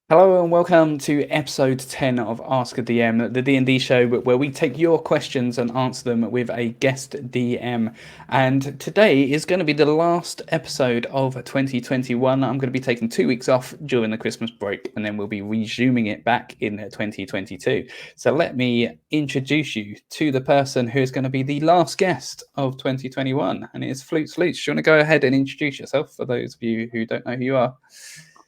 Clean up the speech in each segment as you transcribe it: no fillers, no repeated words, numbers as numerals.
Hello and welcome to episode 10 of Ask a DM, the D&D show where we take your questions and answer them with a guest DM. And today is going to be the last episode of 2021. I'm going to be taking 2 weeks off during the Christmas break and then we'll be resuming it back in 2022. So let me introduce you to the person who is going to be the last guest of 2021, and it is Flutes. Do you want to go ahead and introduce yourself for those of you who don't know who you are?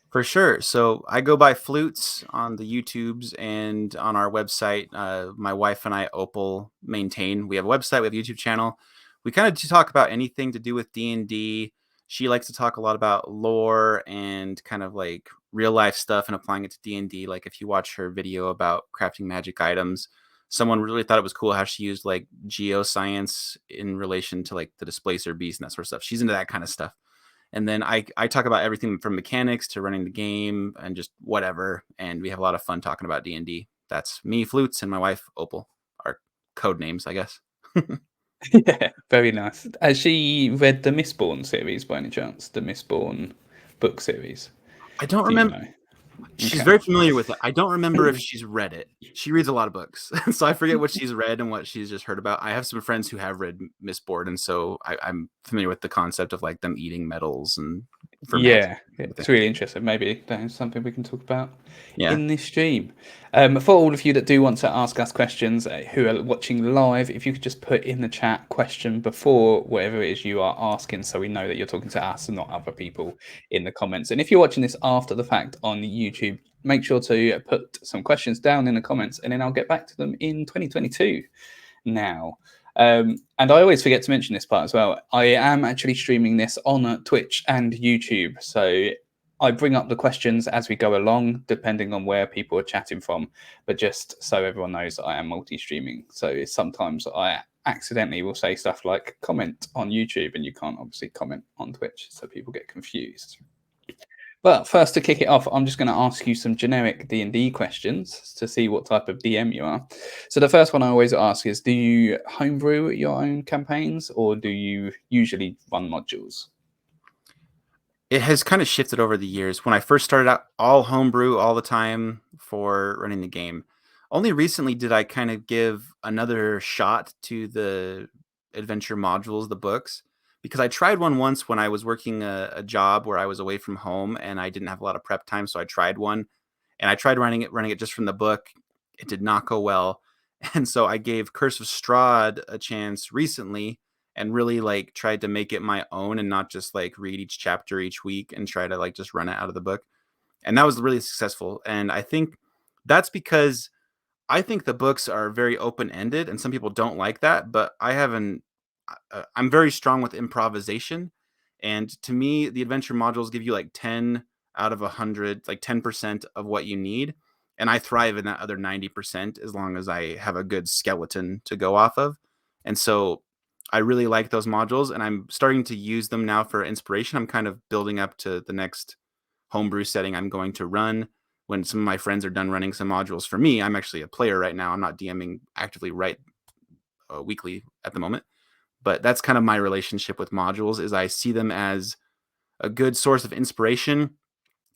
For sure. So I go by Flutes on the YouTubes and on our website. My wife and I, Opal, maintain. We have a website, we have a YouTube channel. We kind of talk about anything to do with D&D. She likes to talk a lot about lore and kind of like real life stuff and applying it to D&D. Like if you watch her video about crafting magic items, someone really thought it was cool how she used like geoscience in relation to like the displacer beast and that sort of stuff. She's into that kind of stuff. And then I talk about everything from mechanics to running the game and just whatever. And we have a lot of fun talking about D&D. That's me, Flutes, and my wife, Opal. Our code names, I guess. Yeah, very nice. Has she read the Mistborn series by any chance? The Mistborn book series? I don't Do you remember. know? She's Okay. very familiar with it. I don't remember if she's read it. She reads a lot of books, so I forget what she's read and what she's just heard about. I have some friends who have read Mistborn, and so I'm familiar with the concept of like them eating metals and for magic. Yeah, it's really interesting. Maybe that is something we can talk about Yeah. in this stream. For all of you that do want to ask us questions who are watching live, if you could just put in the chat question before whatever it is you are asking, so we know that you're talking to us and not other people in the comments. And if you're watching this after the fact on YouTube, make sure to put some questions down in the comments, and then I'll get back to them in 2022 now. And I always forget to mention this part as well. I am actually streaming this on Twitch and YouTube. So I bring up the questions as we go along, depending on where people are chatting from. But just so everyone knows, I am multi streaming. So sometimes I accidentally will say stuff like comment on YouTube, and you can't obviously comment on Twitch. So people get confused. But first, to kick it off, I'm just going to ask you some generic D&D questions to see what type of DM you are. So the first one I always ask is, do you homebrew your own campaigns, or do you usually run modules? It has kind of shifted over the years. When I first started out, all homebrew all the time for running the game. Only recently did I kind of give another shot to the adventure modules, the books, because I tried one once when I was working a job where I was away from home and I didn't have a lot of prep time. So I tried one, and I tried running it just from the book. It did not go well. And so I gave Curse of Strahd a chance recently and really like tried to make it my own and not just like read each chapter each week and try to like just run it out of the book. And that was really successful. And I think that's because I think the books are very open ended and some people don't like that, but I'm very strong with improvisation. And to me, the adventure modules give you like 10 out of 100, like 10% of what you need. And I thrive in that other 90% as long as I have a good skeleton to go off of. And so I really like those modules and I'm starting to use them now for inspiration. I'm kind of building up to the next homebrew setting I'm going to run when some of my friends are done running some modules for me. I'm actually a player right now. I'm not DMing actively weekly at the moment, but that's kind of my relationship with modules is I see them as a good source of inspiration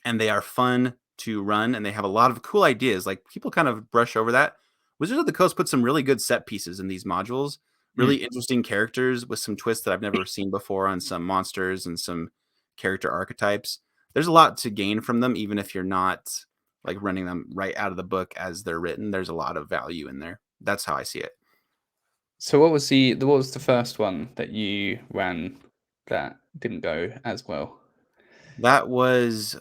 and they are fun to run and they have a lot of cool ideas. Like people kind of brush over that. Wizards of the Coast put some really good set pieces in these modules, really Mm. interesting characters with some twists that I've never seen before on some monsters and some character archetypes. There's a lot to gain from them, even if you're not like running them right out of the book as they're written. There's a lot of value in there. That's how I see it. So what was the first one that you ran that didn't go as well? That was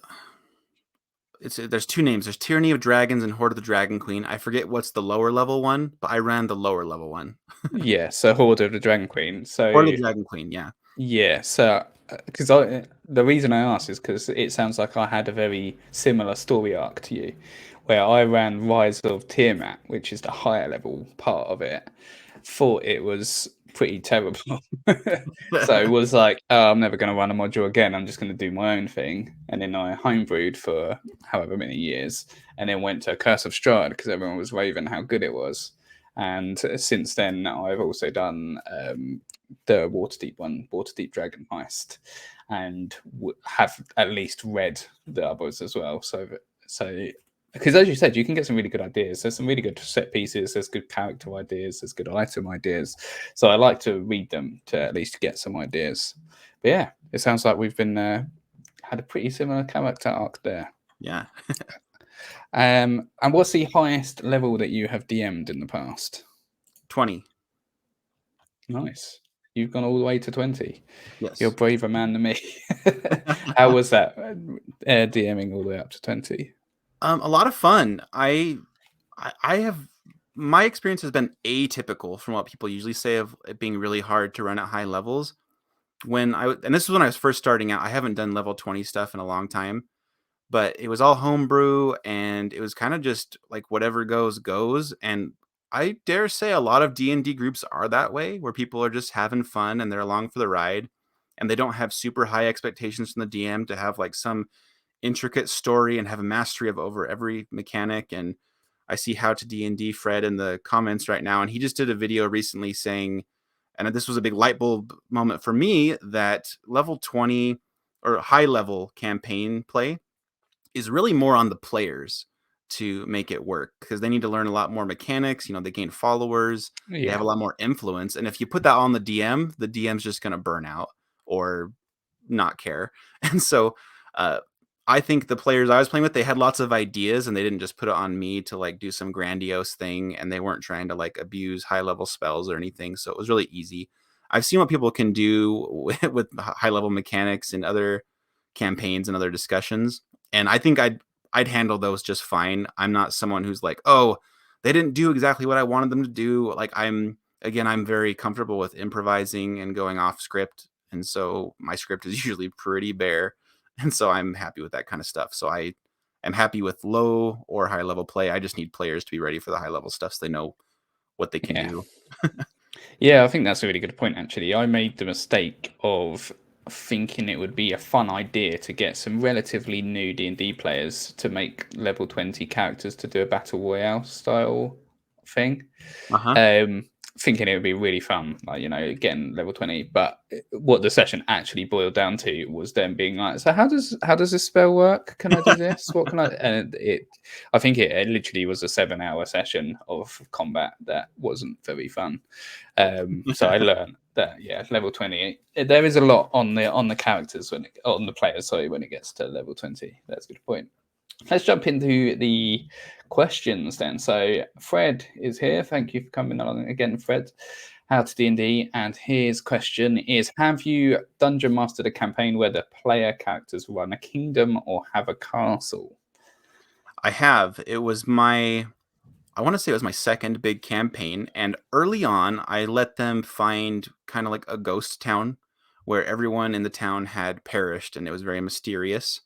there's two names. There's Tyranny of Dragons and Horde of the Dragon Queen. I forget what's the lower level one, but I ran the lower level one. Yeah, so Horde of the Dragon Queen. Horde So of the Dragon Queen, yeah. yeah, so because I the reason I asked is because it sounds like I had a very similar story arc to you, where I ran Rise of Tiamat, which is the higher level part of it. Thought it was pretty terrible, so it was like, oh, I'm never going to run a module again. I'm just going to do my own thing, and then I homebrewed for however many years, and then went to Curse of Strahd because everyone was raving how good it was. And since then, I've also done the Waterdeep one, Waterdeep Dragon Heist, and have at least read the others as well. So So, because as you said, you can get some really good ideas. There's some really good set pieces. There's good character ideas. There's good item ideas. So I like to read them to at least get some ideas. But yeah, it sounds like we've been had a pretty similar character arc there. Yeah. And what's the highest level that you have DM'd in the past? 20. Nice. You've gone all the way to 20. Yes. You're a braver man than me. How was that DMing all the way up to 20? A lot of fun. I have, my experience has been atypical from what people usually say of it being really hard to run at high levels. And this was when I was first starting out. I haven't done level 20 stuff in a long time, but it was all homebrew, and it was kind of just like whatever goes. And I dare say a lot of D&D groups are that way, where people are just having fun and they're along for the ride, and they don't have super high expectations from the DM to have like some intricate story and have a mastery of over every mechanic. And I see How to D&D Fred in the comments right now, and he just did a video recently saying, and this was a big light bulb moment for me, that level 20 or high level campaign play is really more on the players to make it work, because they need to learn a lot more mechanics. They gain followers, they have a lot more influence, and if you put that on the DM's just going to burn out or not care. And so I think the players I was playing with, they had lots of ideas, and they didn't just put it on me to like do some grandiose thing, and they weren't trying to like abuse high level spells or anything. So it was really easy. I've seen what people can do with high level mechanics in other campaigns and other discussions, and I think I'd handle those just fine. I'm not someone who's like, oh, they didn't do exactly what I wanted them to do. Like I'm very comfortable with improvising and going off script, and so my script is usually pretty bare. And so I'm happy with that kind of stuff. So I am happy with low or high level play. I just need players to be ready for the high level stuff so they know what they can do. Yeah, I think that's a really good point, actually. I made the mistake of thinking it would be a fun idea to get some relatively new D&D players to make level 20 characters to do a battle royale style thing. Thinking it would be really fun, like, getting level 20. But what the session actually boiled down to was them being like, so how does this spell work? Can I do this? What can I? And I think it literally was a 7-hour session of combat that wasn't very fun. So I learned that level 20, there is a lot on the characters on the players. Sorry, when it gets to level 20. That's a good point. Let's jump into the questions then. So Fred is here. Thank you for coming along again, Fred. How to D&D, and his question is: have you dungeon mastered a campaign where the player characters run a kingdom or have a castle? I have. I want to say it was my second big campaign, and early on I let them find kind of like a ghost town where everyone in the town had perished, and it was very mysterious.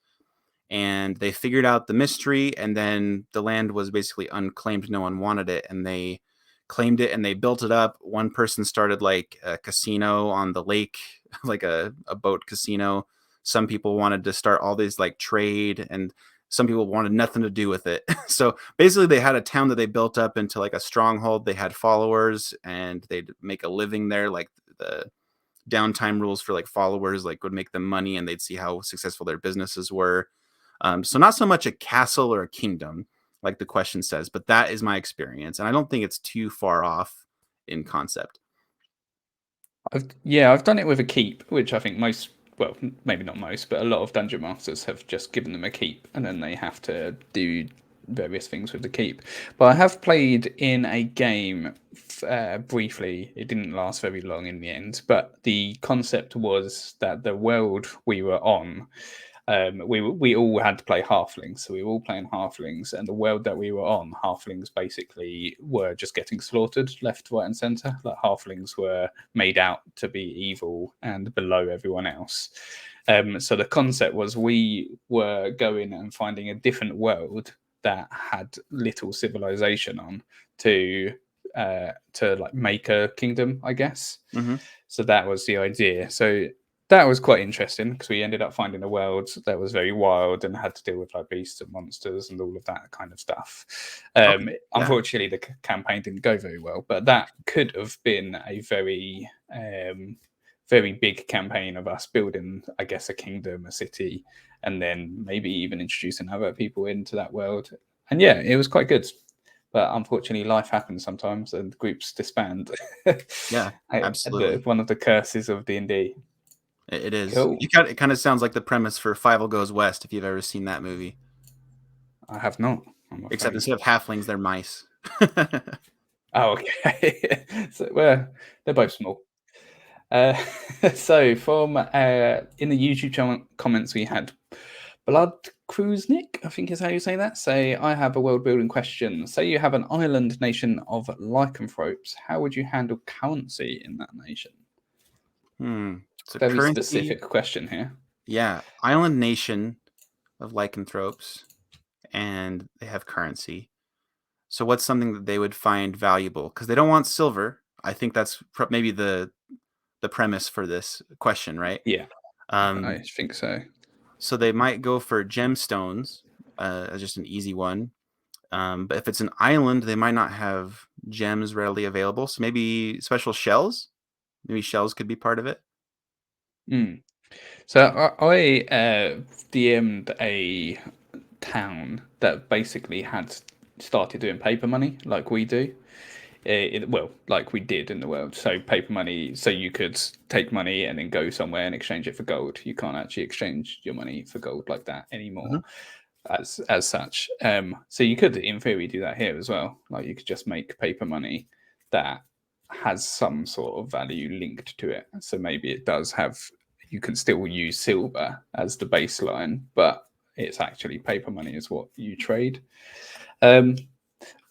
And they figured out the mystery, and then the land was basically unclaimed. No one wanted it, and they claimed it, and they built it up. One person started like a casino on the lake, like a boat casino. Some people wanted to start all these like trade, and some people wanted nothing to do with it. So basically they had a town that they built up into like a stronghold. They had followers, and they'd make a living there. Like the downtime rules for like followers like would make them money, and they'd see how successful their businesses were. So not so much a castle or a kingdom, like the question says, but that is my experience, and I don't think it's too far off in concept. I've done it with a keep, which I think well, maybe not most, but a lot of dungeon masters have just given them a keep, and then they have to do various things with the keep. But I have played in a game briefly. It didn't last very long in the end, but the concept was that the world we were on, we all had to play halflings, so we were all playing halflings, and the world that we were on, halflings basically were just getting slaughtered left, right, and center. Like halflings were made out to be evil and below everyone else. So the concept was we were going and finding a different world that had little civilization on to like make a kingdom, I guess. Mm-hmm. So that was the idea. So that was quite interesting because we ended up finding a world that was very wild and had to deal with like beasts and monsters and all of that kind of stuff. Unfortunately, the campaign didn't go very well, but that could have been a very very big campaign of us building, I guess, a kingdom, a city, and then maybe even introducing other people into that world. And yeah, it was quite good. But unfortunately, life happens sometimes, and groups disband. Yeah, absolutely. One of the curses of D&D. It is. Cool. It kind of sounds like the premise for Fievel Goes West, if you've ever seen that movie. I have not. I'm Except afraid. instead of halflings, they're mice. Oh, okay. So, well, they're both small. So from in the YouTube comments we had Blood Kruznik, I think is how you say that. Say, I have a world building question. Say you have an island nation of lycanthropes. How would you handle currency in that nation? So Very currency, specific question here. yeah, island nation of lycanthropes, and they have currency. So what's something that they would find valuable? Because they don't want silver. I think that's maybe the premise for this question, right? Yeah, I Um, think so. so they might go for gemstones, as just an easy one. But if it's an island, they might not have gems readily available. So maybe special shells. Maybe shells could be part of it. Mm. So I DM'd a town that basically had started doing paper money like we do. Well, like we did in the world. So paper money, so you could take money and then go somewhere and exchange it for gold. You can't actually exchange your money for gold like that anymore, Mhm. as such. So you could, in theory, do that here as well. Like you could just make paper money that has some sort of value linked to it. So maybe it does have. You can still use silver as the baseline, but it's actually paper money is what you trade. Um,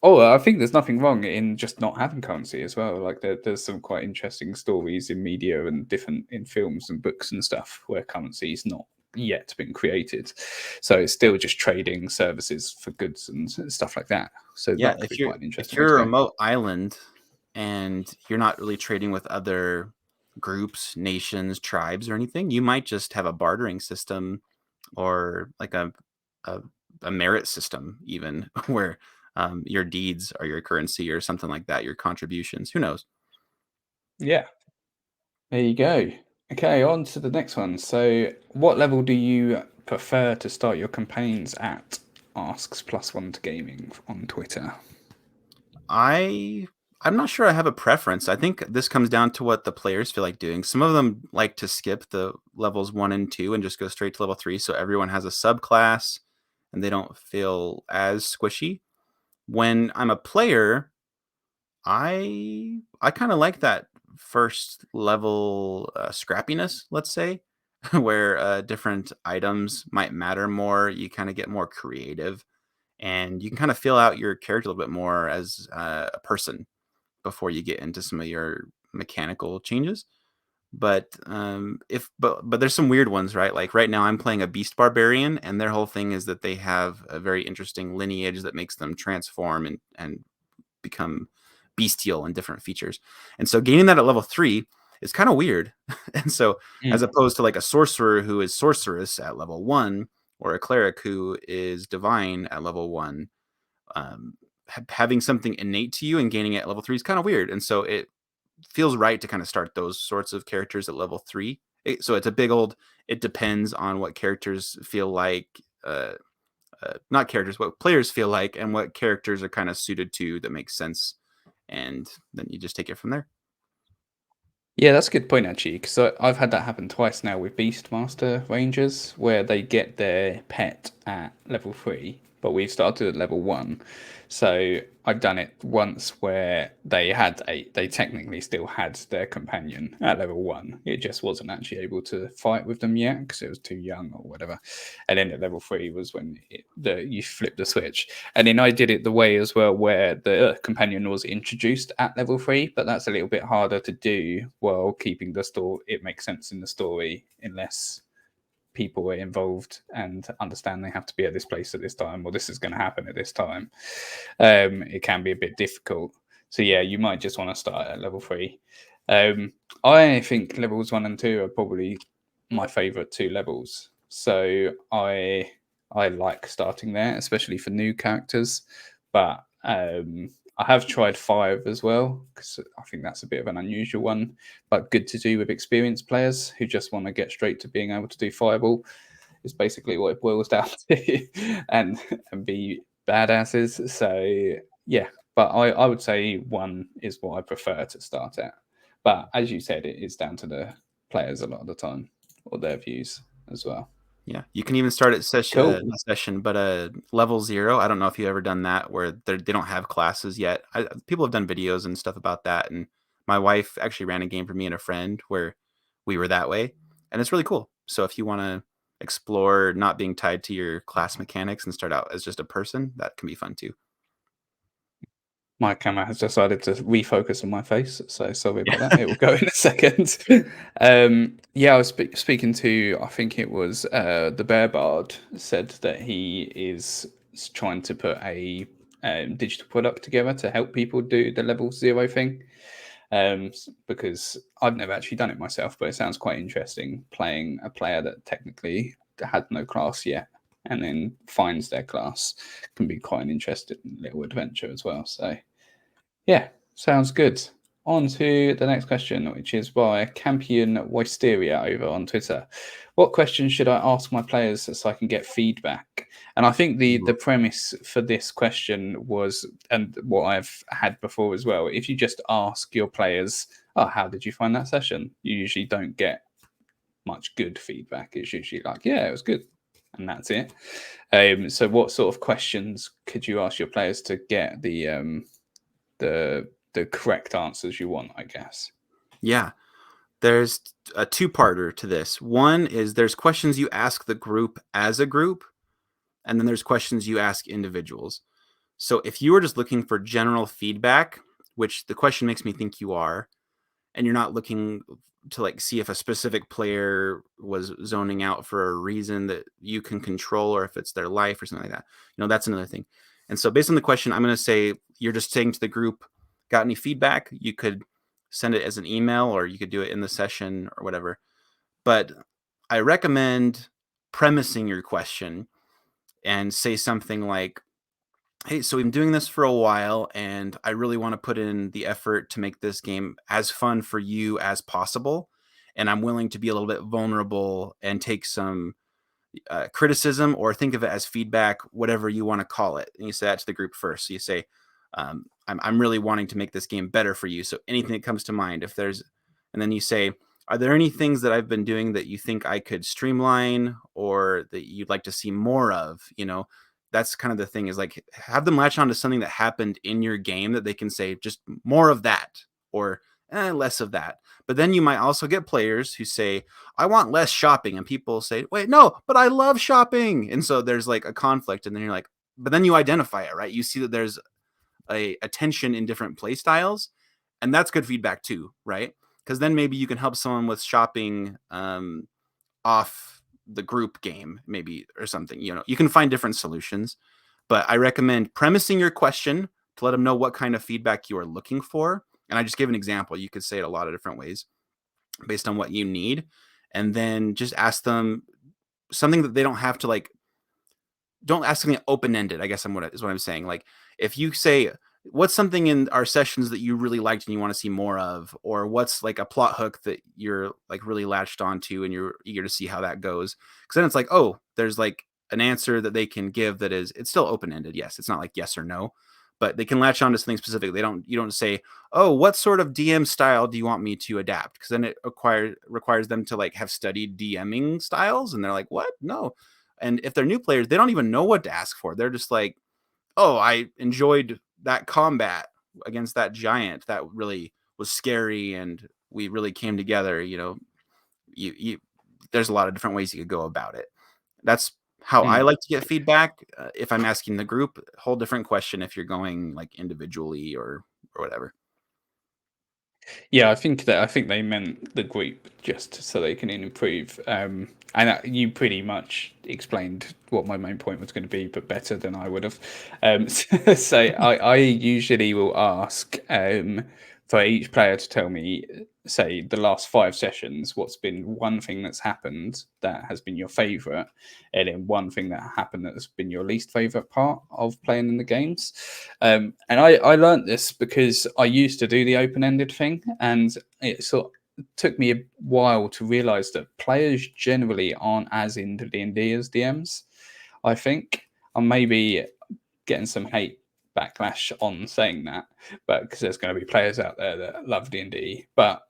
I think there's nothing wrong in just not having currency as well. Like there's some quite interesting stories in media and different in films and books and stuff where currency's not yet been created. So it's still just trading services for goods and stuff like that. So Yeah, that could be quite an if interesting way you're to a go. remote island and you're not really trading with other groups, nations, tribes, or anything, you might just have a bartering system or like a, a merit system, even where your deeds are your currency or something like that, your contributions. Who knows? Yeah, there you go. Okay, on to the next one. So what level do you prefer to start your campaigns at? Asks plus one to gaming on Twitter. I I'm not sure I have a preference. I think this comes down to what the players feel like doing. Some of them like to skip the levels 1 and 2 and just go straight to level 3 so everyone has a subclass and they don't feel as squishy. When I'm a player, I kind of like that first level scrappiness, let's say, where different items might matter more. You kind of get more creative and you can kind of feel out your character a little bit more as a person before you get into some of your mechanical changes. But there's some weird ones, right? Like right now I'm playing a beast barbarian and their whole thing is that they have a very interesting lineage that makes them transform and become bestial and different features. And so gaining that at level 3 is kind of weird. And so as Mm. opposed to like a sorcerer who is sorceress at level 1 or a cleric who is divine at level 1, having something innate to you and gaining it at level 3 is kind of weird. And so it feels right to kind of start those sorts of characters at level 3. So it's a big old, it depends on what characters feel like, not characters, what players feel like, and what characters are kind of suited to that makes sense. And then you just take it from there. Yeah, that's a good point actually, because I've had that happen twice now with Beastmaster Rangers, where they get their pet at level 3, but we've started at level 1. So I've done it once where they technically still had their companion at level 1. It just wasn't actually able to fight with them yet because it was too young or whatever. And then at level 3 was when you flip the switch. And then I did it the way as well where the companion was introduced at level 3, but that's a little bit harder to do while keeping the story. It makes sense in the story unless people are involved and understand they have to be at this place at this time or this is going to happen at this time. It can be a bit difficult. So yeah, you might just want to start at level 3. I think levels 1 and 2 are probably my favorite 2 levels. So I like starting there, especially for new characters. But I have tried 5 as well because I think that's a bit of an unusual one, but good to do with experienced players who just want to get straight to being able to do Fireball. Is basically what it boils down to, and be badasses. So yeah, but I would say 1 is what I prefer to start at. But as you said, it is down to the players a lot of the time or their views as well. Yeah, you can even start at Cool. not session, but level 0. I don't know if you've ever done that where they don't have classes yet. People have done videos and stuff about that, and my wife actually ran a game for me and a friend where we were that way, and it's really cool. So if you want to explore not being tied to your class mechanics and start out as just a person, that can be fun too. My camera has decided to refocus on my face, so sorry about Yeah. that. It will go in a second. Yeah, I was speaking to, I think it was the Bear Bard said that he is trying to put a digital product together to help people do the level 0 thing. Because I've never actually done it myself, but it sounds quite interesting playing a player that technically had no class yet and then finds their class. Can be quite an interesting little adventure as well. So yeah, sounds good. On to the next question, which is by Campion Wisteria over on Twitter. What questions should I ask my players so I can get feedback? And I think the premise for this question was, and what I've had before as well, if you just ask your players, oh, how did you find that session? You usually don't get much good feedback. It's usually like, yeah, it was good. And that's it. So what sort of questions could you ask your players to get the correct answers you want, I guess? Yeah. There's a two-parter to this. One is there's questions you ask the group as a group, and then there's questions you ask individuals. So if you are just looking for general feedback, which the question makes me think you are, and you're not looking to like see if a specific player was zoning out for a reason that you can control, or if it's their life or something like that, that's another thing. And so based on the question, I'm going to say you're just saying to the group, got any feedback? You could send it as an email, or you could do it in the session or whatever. But I recommend premising your question and say something like, hey, so we've been doing this for a while, and I really want to put in the effort to make this game as fun for you as possible. And I'm willing to be a little bit vulnerable and take some criticism, or think of it as feedback, whatever you want to call it. And you say that to the group first. So you say, I'm really wanting to make this game better for you. So anything that comes to mind, and then you say, are there any things that I've been doing that you think I could streamline, or that you'd like to see more of? That's kind of the thing, is like, have them latch on to something that happened in your game that they can say just more of that, or less of that. But then you might also get players who say, I want less shopping. And people say, wait, no, but I love shopping. And so there's like a conflict. And then you're like, but then you identify it, right? You see that there's a tension in different play styles. And that's good feedback too, right? Because then maybe you can help someone with shopping off the group game, maybe, or something. You can find different solutions. But I recommend premising your question to let them know what kind of feedback you are looking for. And I just gave an example. You could say it a lot of different ways based on what you need. And then just ask them something that they don't have to like. Don't ask something open-ended, I guess is what I'm saying. Like, if you say, what's something in our sessions that you really liked and you want to see more of, or what's like a plot hook that you're like really latched onto and you're eager to see how that goes. Because then it's like, oh, there's like an answer that they can give that it's still open-ended. Yes, it's not like yes or no, but they can latch on to something specific. You don't say, oh, what sort of DM style do you want me to adapt? Because then it requires them to like have studied DMing styles, and they're like, what? No. And if they're new players, they don't even know what to ask for. They're just like, oh, I enjoyed that combat against that giant. That really was scary, and we really came together. There's a lot of different ways you could go about it. That's how I like to get feedback. If I'm asking the group, whole different question if you're going like individually or whatever. Yeah, I think they meant the group just so they can improve. And you pretty much explained what my main point was going to be, but better than I would have. So I usually will ask for each player to tell me, say, the last 5 sessions, what's been one thing that's happened that has been your favorite, and then one thing that happened that's been your least favorite part of playing in the games. And I learned this because I used to do the open-ended thing, and it sort of took me a while to realize that players generally aren't as into D&D as DMs. I think I'm maybe getting some hate backlash on saying that, but because there's going to be players out there that love D&D. But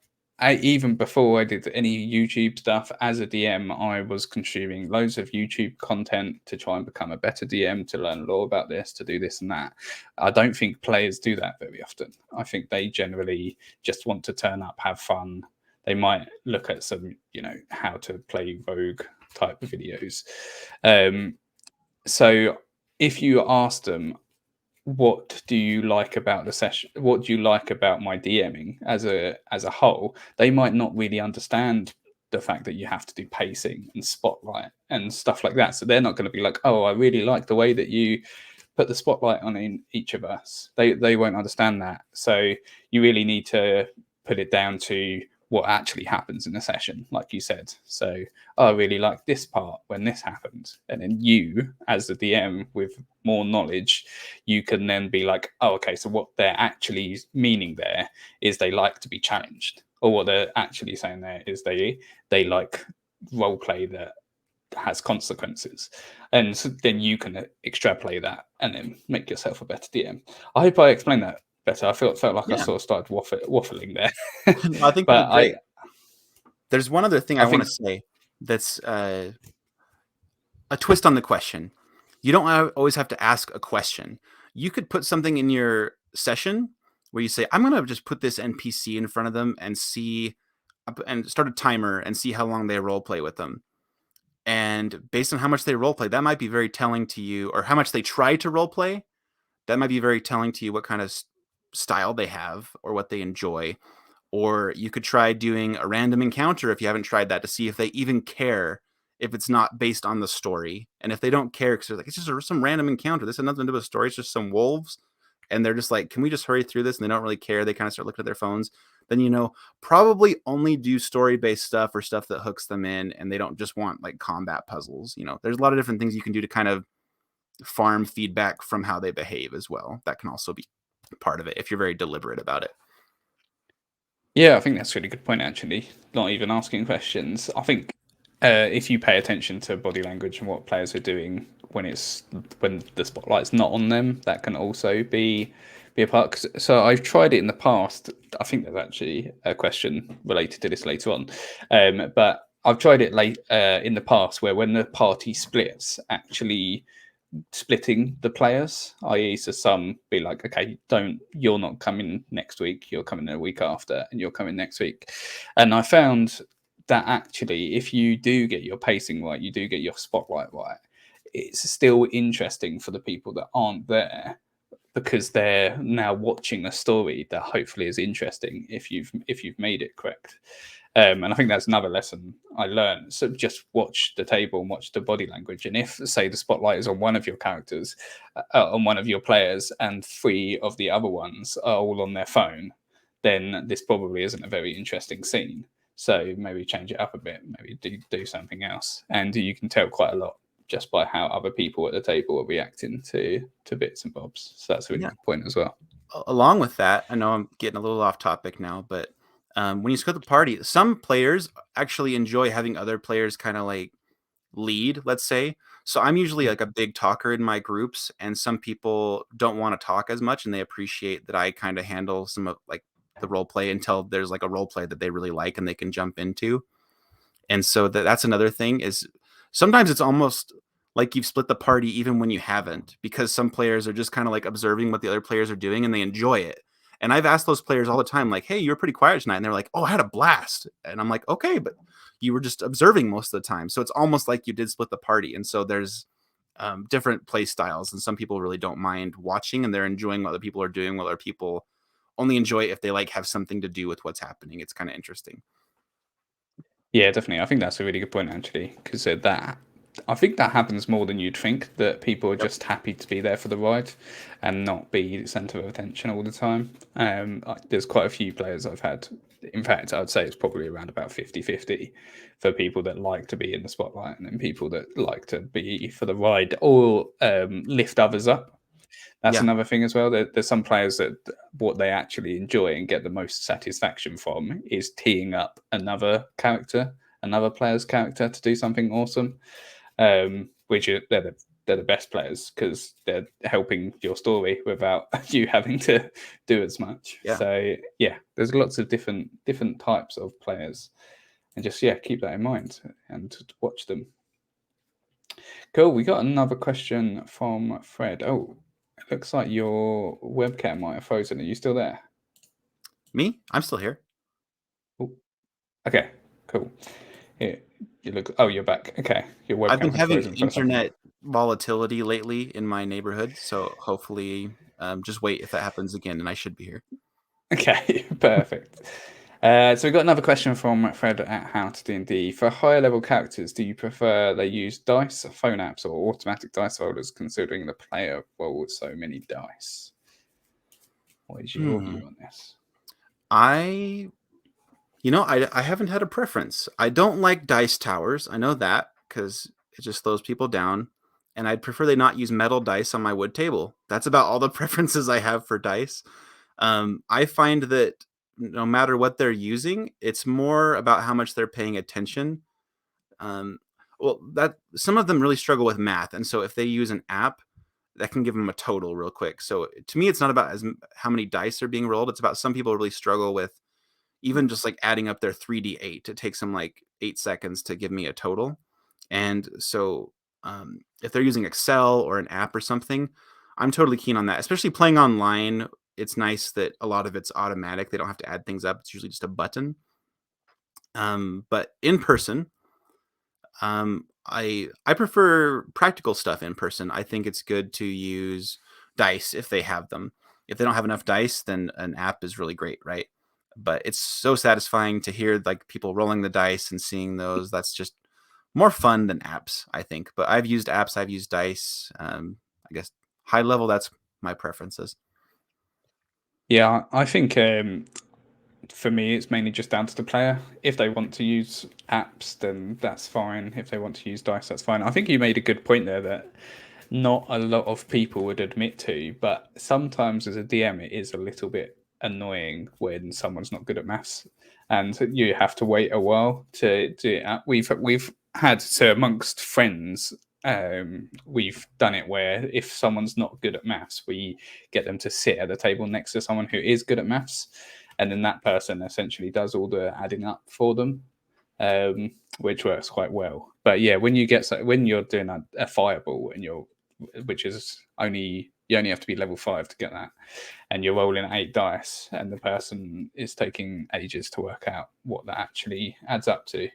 even before I did any YouTube stuff as a DM, I was consuming loads of YouTube content to try and become a better DM, to learn law about this, to do this and that. I don't think players do that very often. I think they generally just want to turn up, have fun. They might look at some, how to play Rogue type of videos. So if you ask them, what do you like about the session, what do you like about my DMing as a whole, they might not really understand the fact that you have to do pacing and spotlight and stuff like that. So they're not going to be like, oh, I really like the way that you put the spotlight on in each of us. They won't understand that. So you really need to put it down to what actually happens in the session, like you said. So I really like this part when this happened. And then you, as the DM with more knowledge, you can then be like, oh, okay, so what they're actually meaning there is they like to be challenged. Or what they're actually saying there is they like role play that has consequences. And so then you can extrapolate that and then make yourself a better DM. I hope I explained that better. I felt like I sort of started waffling there. I think but great. There's one other thing I want to say that's a twist on the question. You don't always have to ask a question. You could put something in your session where you say, I'm going to just put this NPC in front of them and see, and start a timer and see how long they role play with them. And based on how much they role play, that might be very telling to you, or how much they try to role play. That might be very telling to you what kind of style they have or what they enjoy. Or you could try doing a random encounter if you haven't tried that, to see if they even care, if it's not based on the story. And if they don't care because they're like, it's just some random encounter, this has nothing to do with a story, it's just some wolves, and they're just like, can we just hurry through this? And they don't really care, they kind of start looking at their phones, then probably only do story-based stuff or stuff that hooks them in, and they don't just want like combat puzzles. There's a lot of different things you can do to kind of farm feedback from how they behave as well. That can also be part of it if you're very deliberate about it. Yeah, I think that's a really good point, actually. Not even asking questions. I think if you pay attention to body language and what players are doing when the spotlight's not on them, that can also be a part. So I've tried it in the past. I think there's actually a question related to this later on. But I've tried it in the past where when the party splits, actually splitting the players, i.e. so some be like, okay, you're not coming next week, you're coming a week after, and you're coming next week. And I found that actually if you do get your pacing right, you do get your spotlight right, it's still interesting for the people that aren't there, because they're now watching a story that hopefully is interesting if you've made it correct. And I think that's another lesson I learned. So just watch the table and watch the body language. And if, say, the spotlight is on one of your characters, on one of your players, and 3 of the other ones are all on their phone, then this probably isn't a very interesting scene. So maybe change it up a bit, maybe do something else. And you can tell quite a lot just by how other people at the table are reacting to bits and bobs. So that's a really good point as well. Along with that, I know I'm getting a little off topic now, but when you split the party, some players actually enjoy having other players kind of like lead, let's say. So I'm usually like a big talker in my groups, and some people don't want to talk as much, and they appreciate that I kind of handle some of like the role play until there's like a role play that they really like and they can jump into. And so that's another thing, is sometimes it's almost like you've split the party even when you haven't, because some players are just kind of like observing what the other players are doing and they enjoy it. And I've asked those players all the time, like, hey, you were pretty quiet tonight. And they're like, oh, I had a blast. And I'm like, okay, but you were just observing most of the time. So it's almost like you did split the party. And so there's different play styles. And some people really don't mind watching and they're enjoying what other people are doing, while other people only enjoy it if they like have something to do with what's happening. It's kind of interesting. Yeah, definitely. I think that's a really good point, actually, because that I think that happens more than you'd think, that people are just happy to be there for the ride and not be the centre of attention all the time. There's quite a few players I've had. In fact, I'd say it's probably around about 50-50 for people that like to be in the spotlight and then people that like to be for the ride or lift others up. That's Yeah. another thing as well. There's some players that what they actually enjoy and get the most satisfaction from is teeing up another player's character to do something awesome. Which they're the best players because they're helping your story without you having to do as much. Yeah. So yeah, there's lots of different types of players, and just keep that in mind and watch them. Cool. We got another question from Fred. Oh, it looks like your webcam might have frozen. Are you still there? Me? I'm still here. Oh, okay, cool. Here, you look. Oh, you're back. Okay, your webcam I've been had having frozen for a second. internet volatility lately in my neighborhood, so hopefully, just wait if that happens again, and I should be here. Okay, perfect. So we've got another question from Fred at How to D&D. For higher level characters, do you prefer they use dice, phone apps, or automatic dice rollers, considering the player rolls so many dice? What is your view on this? I haven't had a preference. I don't like dice towers. I know that because it just slows people down. And I'd prefer they not use metal dice on my wood table. That's about all the preferences I have for dice. I find that no matter what they're using, it's more about how much they're paying attention. Well, that some of them really struggle with math, and so if they use an app, that can give them a total real quick. So to me, it's not about how many dice are being rolled. It's about some people really struggle with even just like adding up their 3d8. It takes them like 8 seconds to give me a total. And so if they're using Excel or an app or something, I'm totally keen on that. Especially playing online, it's nice that a lot of it's automatic. They don't have to add things up. It's usually just a button. But in person, I prefer practical stuff in person. I think it's good to use dice if they have them. If they don't have enough dice, then an app is really great, right? But it's so satisfying to hear like people rolling the dice and seeing those. That's just more fun than apps, I think. But I've used apps, I've used dice. I guess high level, that's my preferences. Yeah, I think for me, it's mainly just down to the player. If they want to use apps, then that's fine. If they want to use dice, that's fine. I think you made a good point there that not a lot of people would admit to, but sometimes as a DM, it is a little bit annoying when someone's not good at maths, and you have to wait a while to do it. We've had so amongst friends. We've done it where if someone's not good at maths, we get them to sit at the table next to someone who is good at maths, and then that person essentially does all the adding up for them, which works quite well. But yeah, when you're doing a fireball and which is you only have to be level 5 to get that, and you're rolling 8 dice, and the person is taking ages to work out what that actually adds up to.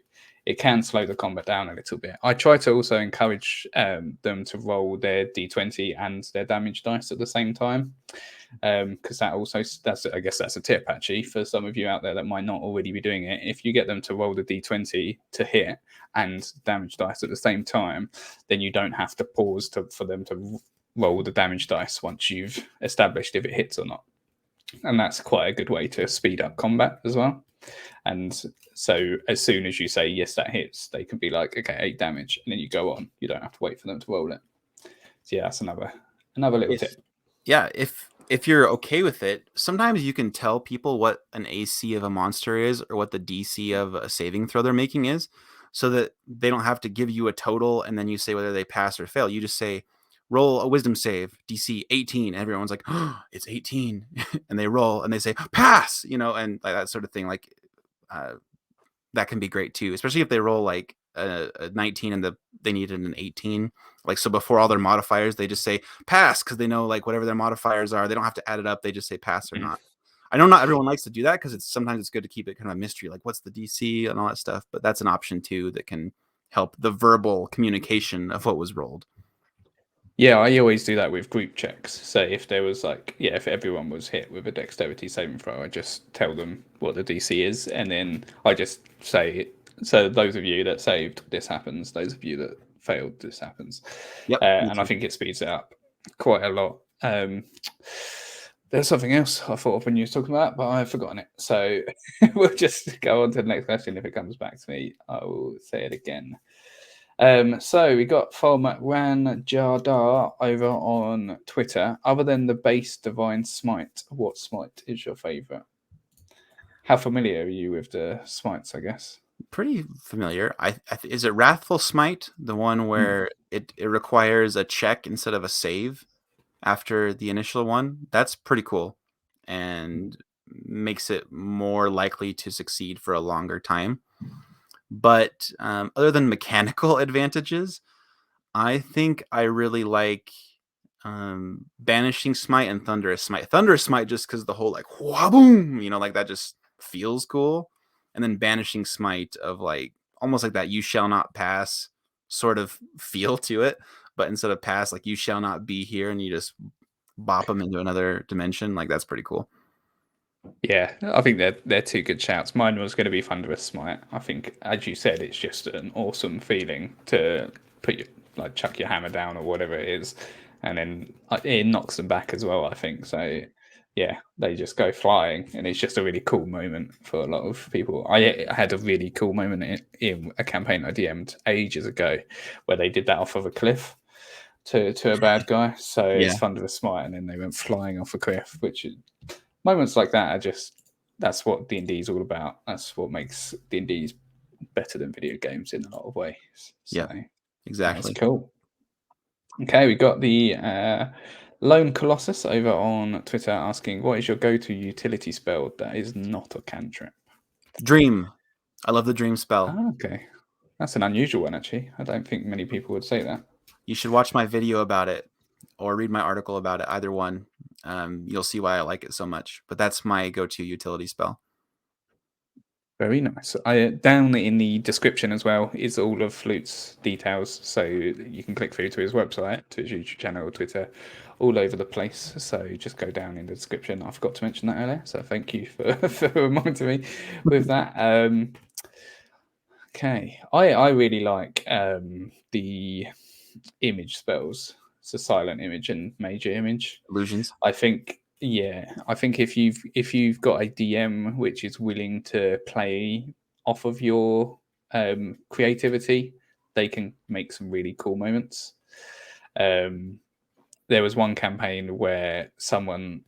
It can slow the combat down a little bit. I try to also encourage them to roll their d20 and their damage dice at the same time, because I guess that's a tip actually for some of you out there that might not already be doing it. If you get them to roll the d20 to hit and damage dice at the same time, then you don't have to pause for them to roll the damage dice once you've established if it hits or not. And that's quite a good way to speed up combat as well. And so as soon as you say yes, that hits, they can be like, okay, 8 damage, and then you go on. You don't have to wait for them to roll it. So yeah, that's another little tip. Yeah, if you're okay with it, sometimes you can tell people what an AC of a monster is or what the DC of a saving throw they're making is, so that they don't have to give you a total and then you say whether they pass or fail. You just say, roll a wisdom save, DC 18. And everyone's like, oh, it's 18. And they roll and they say, pass, and like that sort of thing. Like that can be great too, especially if they roll like a 19 and they needed an 18. Like, so before all their modifiers, they just say pass because they know like whatever their modifiers are, they don't have to add it up. They just say pass or not. I know not everyone likes to do that because sometimes it's good to keep it kind of a mystery, like what's the DC and all that stuff. But that's an option too that can help the verbal communication of what was rolled. Yeah, I always do that with group checks. So if there was if everyone was hit with a dexterity saving throw, I just tell them what the DC is, and then I just say, so those of you that saved, this happens. Those of you that failed, this happens. Yep. And I think it speeds it up quite a lot. There's something else I thought of when you were talking about, but I've forgotten it. So we'll just go on to the next question. If it comes back to me, I will say it again. So we got from Ran Jardar over on Twitter. Other than the base Divine Smite, what smite is your favourite? How familiar are you with the smites, I guess? Pretty familiar. Is it Wrathful Smite, the one where it requires a check instead of a save after the initial one? That's pretty cool and makes it more likely to succeed for a longer time. But other than mechanical advantages, I think I really like Banishing Smite and Thunderous Smite. Thunderous Smite just because the whole like boom, like that just feels cool. And then Banishing Smite of like almost like that you shall not pass sort of feel to it. But instead of pass, like you shall not be here, and you just bop them into another dimension. Like that's pretty cool. Yeah, I think they're two good shouts. Mine was going to be Thunderous Smite. I think, as you said, it's just an awesome feeling to put your chuck your hammer down or whatever it is, and then it knocks them back as well. I think so. Yeah, they just go flying, and it's just a really cool moment for a lot of people. I had a really cool moment in a campaign I DM'd ages ago, where they did that off of a cliff to a bad guy. So Yeah. it's Thunderous Smite, and then they went flying off a cliff, which moments like that are that's what D&D is all about. That's what makes D&D better than video games in a lot of ways. So, yeah, exactly. That's cool. Okay, we got the Lone Colossus over on Twitter asking, what is your go-to utility spell that is not a cantrip? Dream. I love the dream spell. Oh, okay. That's an unusual one, actually. I don't think many people would say that. You should watch my video about it or read my article about it. Either one. You'll see why I like it so much. But that's my go-to utility spell. Very nice. Down in the description as well is all of Flute's details, so you can click through to his website, to his YouTube channel, Twitter, all over the place. So just go down in the description. I forgot to mention that earlier, so thank you for, for reminding me with that. Okay, I really like the image spells. It's a silent image and major image. Illusions. I think if you've got a DM which is willing to play off of your creativity, they can make some really cool moments. There was one campaign where someone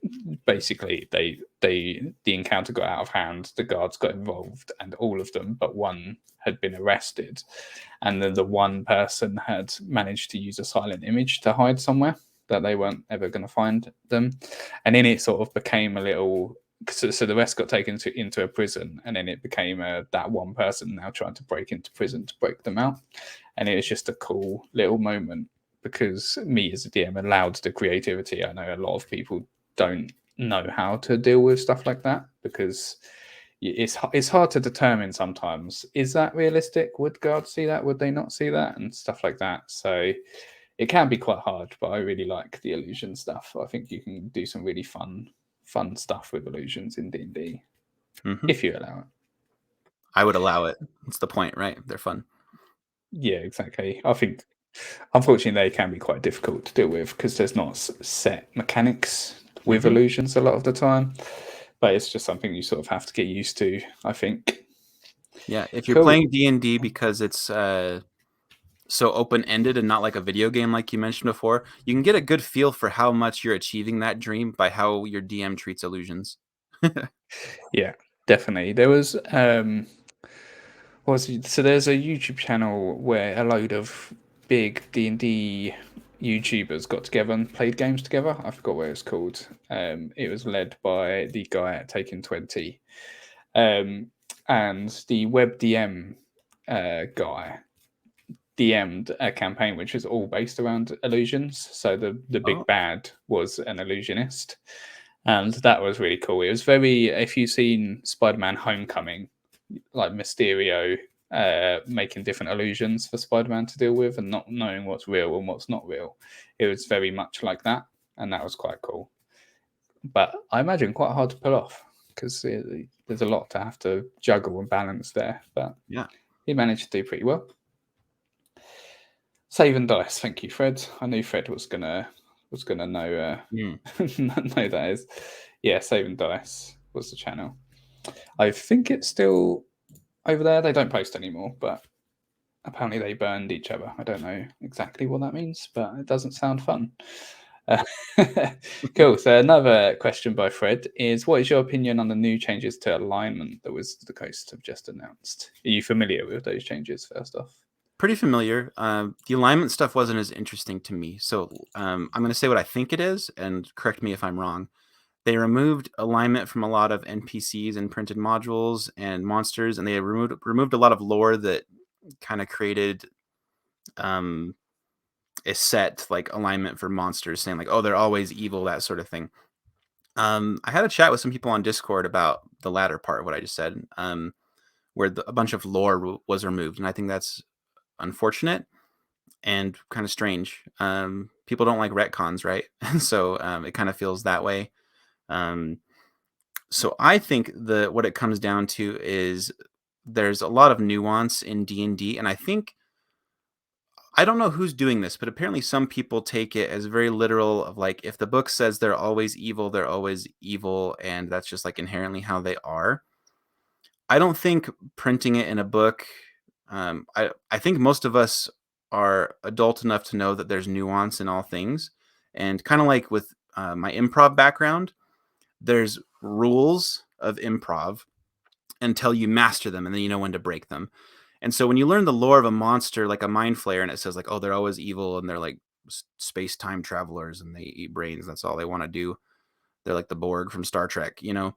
basically the encounter got out of hand, the guards got involved, and all of them but one had been arrested, and then the one person had managed to use a silent image to hide somewhere that they weren't ever going to find them, and then it sort of became a little. So the rest got taken into a prison, and then it became that one person now trying to break into prison to break them out, and it was just a cool little moment because me as a DM allowed the creativity. I know a lot of people don't know how to deal with stuff like that because it's hard to determine sometimes. Is that realistic? Would guards see that? Would they not see that? And stuff like that. So it can be quite hard, but I really like the illusion stuff. I think you can do some really fun stuff with illusions in D&D if you allow it. I would allow it. It's the point, right? They're fun. Yeah, exactly. I think, unfortunately, they can be quite difficult to deal with because there's not set mechanics with illusions a lot of the time. But it's just something you sort of have to get used to, I think. Yeah, if you're playing D&D because it's so open-ended and not like a video game like you mentioned before, you can get a good feel for how much you're achieving that dream by how your DM treats illusions. Yeah, definitely. There was so there's a YouTube channel where a load of big D&D YouTubers got together and played games together. I forgot what it was called. It was led by the guy at Taken 20. And the WebDM guy DM'd a campaign which was all based around illusions. So the big bad was an illusionist. And that was really cool. It was very, if you've seen Spider-Man Homecoming, like Mysterio making different illusions for Spider-Man to deal with and not knowing what's real and what's not real. It was very much like that. And that was quite cool. But I imagine quite hard to pull off because there's a lot to have to juggle and balance there. But yeah, he managed to do pretty well. Save and dice. Thank you, Fred. I knew Fred was gonna know Mm. know that is. Yeah, Save and Dice was the channel. I think it's still over there. They don't post anymore, but apparently they burned each other. I don't know exactly what that means, but it doesn't sound fun. Uh, cool. So another question by Fred is: what is your opinion on the new changes to alignment that Wizards of the Coast have just announced? Are you familiar with those changes? First off, Pretty familiar. The alignment stuff wasn't as interesting to me, so I'm going to say what I think it is, and correct me if I'm wrong. They removed alignment from a lot of NPCs and printed modules and monsters, and they removed a lot of lore that kind of created a set like alignment for monsters, saying like, oh, they're always evil, that sort of thing. I had a chat with some people on Discord about the latter part of what I just said, where a bunch of lore was removed, and I think that's unfortunate and kind of strange. People don't like retcons, right? And so it kind of feels that way. Um, so I think what it comes down to is there's a lot of nuance in D&D, and I think I don't know who's doing this, but apparently some people take it as very literal of like if the book says they're always evil, and that's just like inherently how they are. I don't think printing it in a book. I think most of us are adult enough to know that there's nuance in all things, and kind of like with my improv background, there's rules of improv until you master them, and then you know when to break them. And so when you learn the lore of a monster like a mind flayer, and it says like, oh, they're always evil, and they're like space time travelers, and they eat brains. That's all they want to do. They're like the Borg from Star Trek, you know.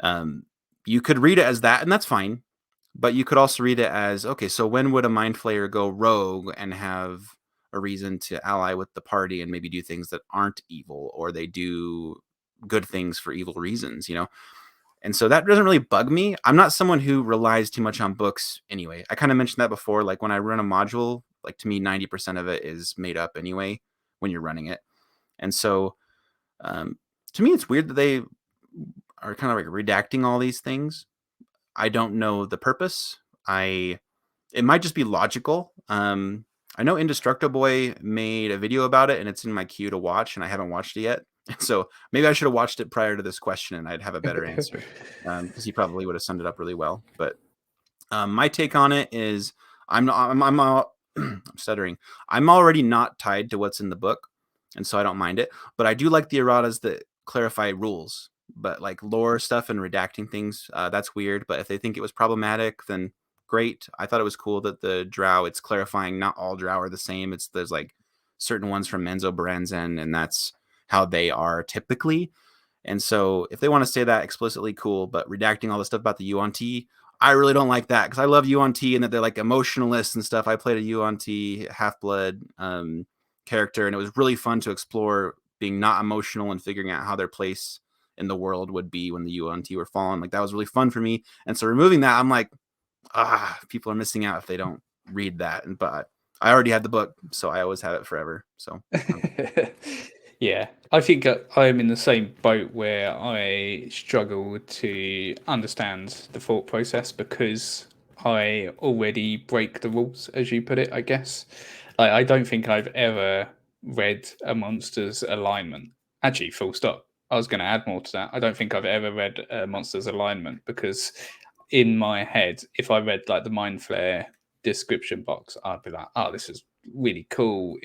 Um, you could read it as that, and that's fine. But you could also read it as, okay, so when would a mind flayer go rogue and have a reason to ally with the party and maybe do things that aren't evil, or they do good things for evil reasons, you know? And so that doesn't really bug me. I'm not someone who relies too much on books anyway. I kind of mentioned that before. Like when I run a module, like to me, 90% of it is made up anyway when you're running it. And so to me, it's weird that they are kind of like redacting all these things. I don't know the purpose. It might just be logical. I know Indestructible Boy made a video about it, and it's in my queue to watch, and I haven't watched it yet. So maybe I should have watched it prior to this question, and I'd have a better answer, because he probably would have summed it up really well. But my take on it is, I'm stuttering. I'm already not tied to what's in the book, and so I don't mind it. But I do like the erratas that clarify rules. But like lore stuff and redacting things, that's weird. But if they think it was problematic, then great. I thought it was cool that the drow, it's clarifying not all drow are the same. There's like certain ones from Menzoberranzan, and that's how they are typically. And so if they want to say that explicitly, cool. But redacting all the stuff about the Yuan-Ti, I really don't like that, because I love Yuan-Ti and that they're like emotionalists and stuff. I played a Yuan-Ti Half-Blood character, and it was really fun to explore being not emotional and figuring out how their place in the world would be when the Yuan-Ti were fallen. Like that was really fun for me. And so removing that, I'm like, people are missing out if they don't read that. But I already had the book, so I always have it forever. So yeah, I think I'm in the same boat where I struggle to understand the thought process because I already break the rules, as you put it, I guess. Like, I don't think I've ever read a monster's alignment. Actually, full stop. I was going to add more to that. I don't think I've ever read a monster's alignment because in my head, if I read like the Mind Flare description box, I'd be like, oh, this is really cool.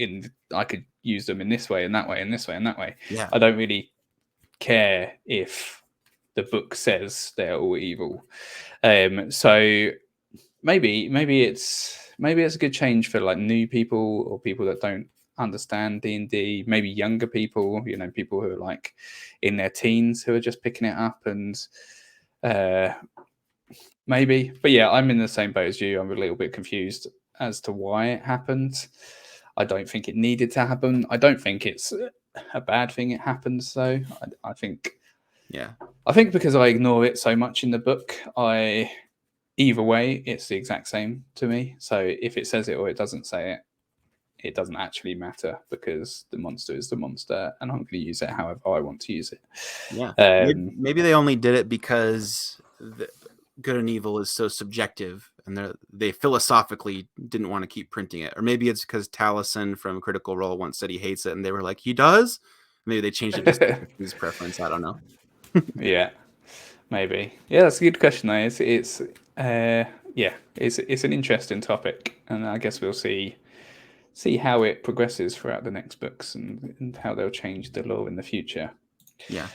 I could use them in this way and that way and this way and that way. yeah, I don't really care if the book says they're all evil. So maybe it's a good change for like new people or people that don't understand D&D, maybe younger people, people who are like in their teens who are just picking it up, and maybe. But yeah, I'm in the same boat as you. I'm a little bit confused as to why it happened. I don't think it needed to happen. I don't think it's a bad thing it happened. So I think yeah. because I ignore it so much in the book, either way it's the exact same to me. So if it says it or it doesn't say it, it doesn't actually matter because the monster is the monster, and I'm going to use it however I want to use it. Yeah. Maybe they only did it because good and evil is so subjective, and they philosophically didn't want to keep printing it. Or maybe it's because Taliesin from Critical Role once said he hates it, and they were like, he does? Maybe they changed it just to his preference. I don't know. Yeah, maybe. Yeah, that's a good question though. It's an interesting topic, and I guess we'll see how it progresses throughout the next books and how they'll change the lore in the future. Yeah.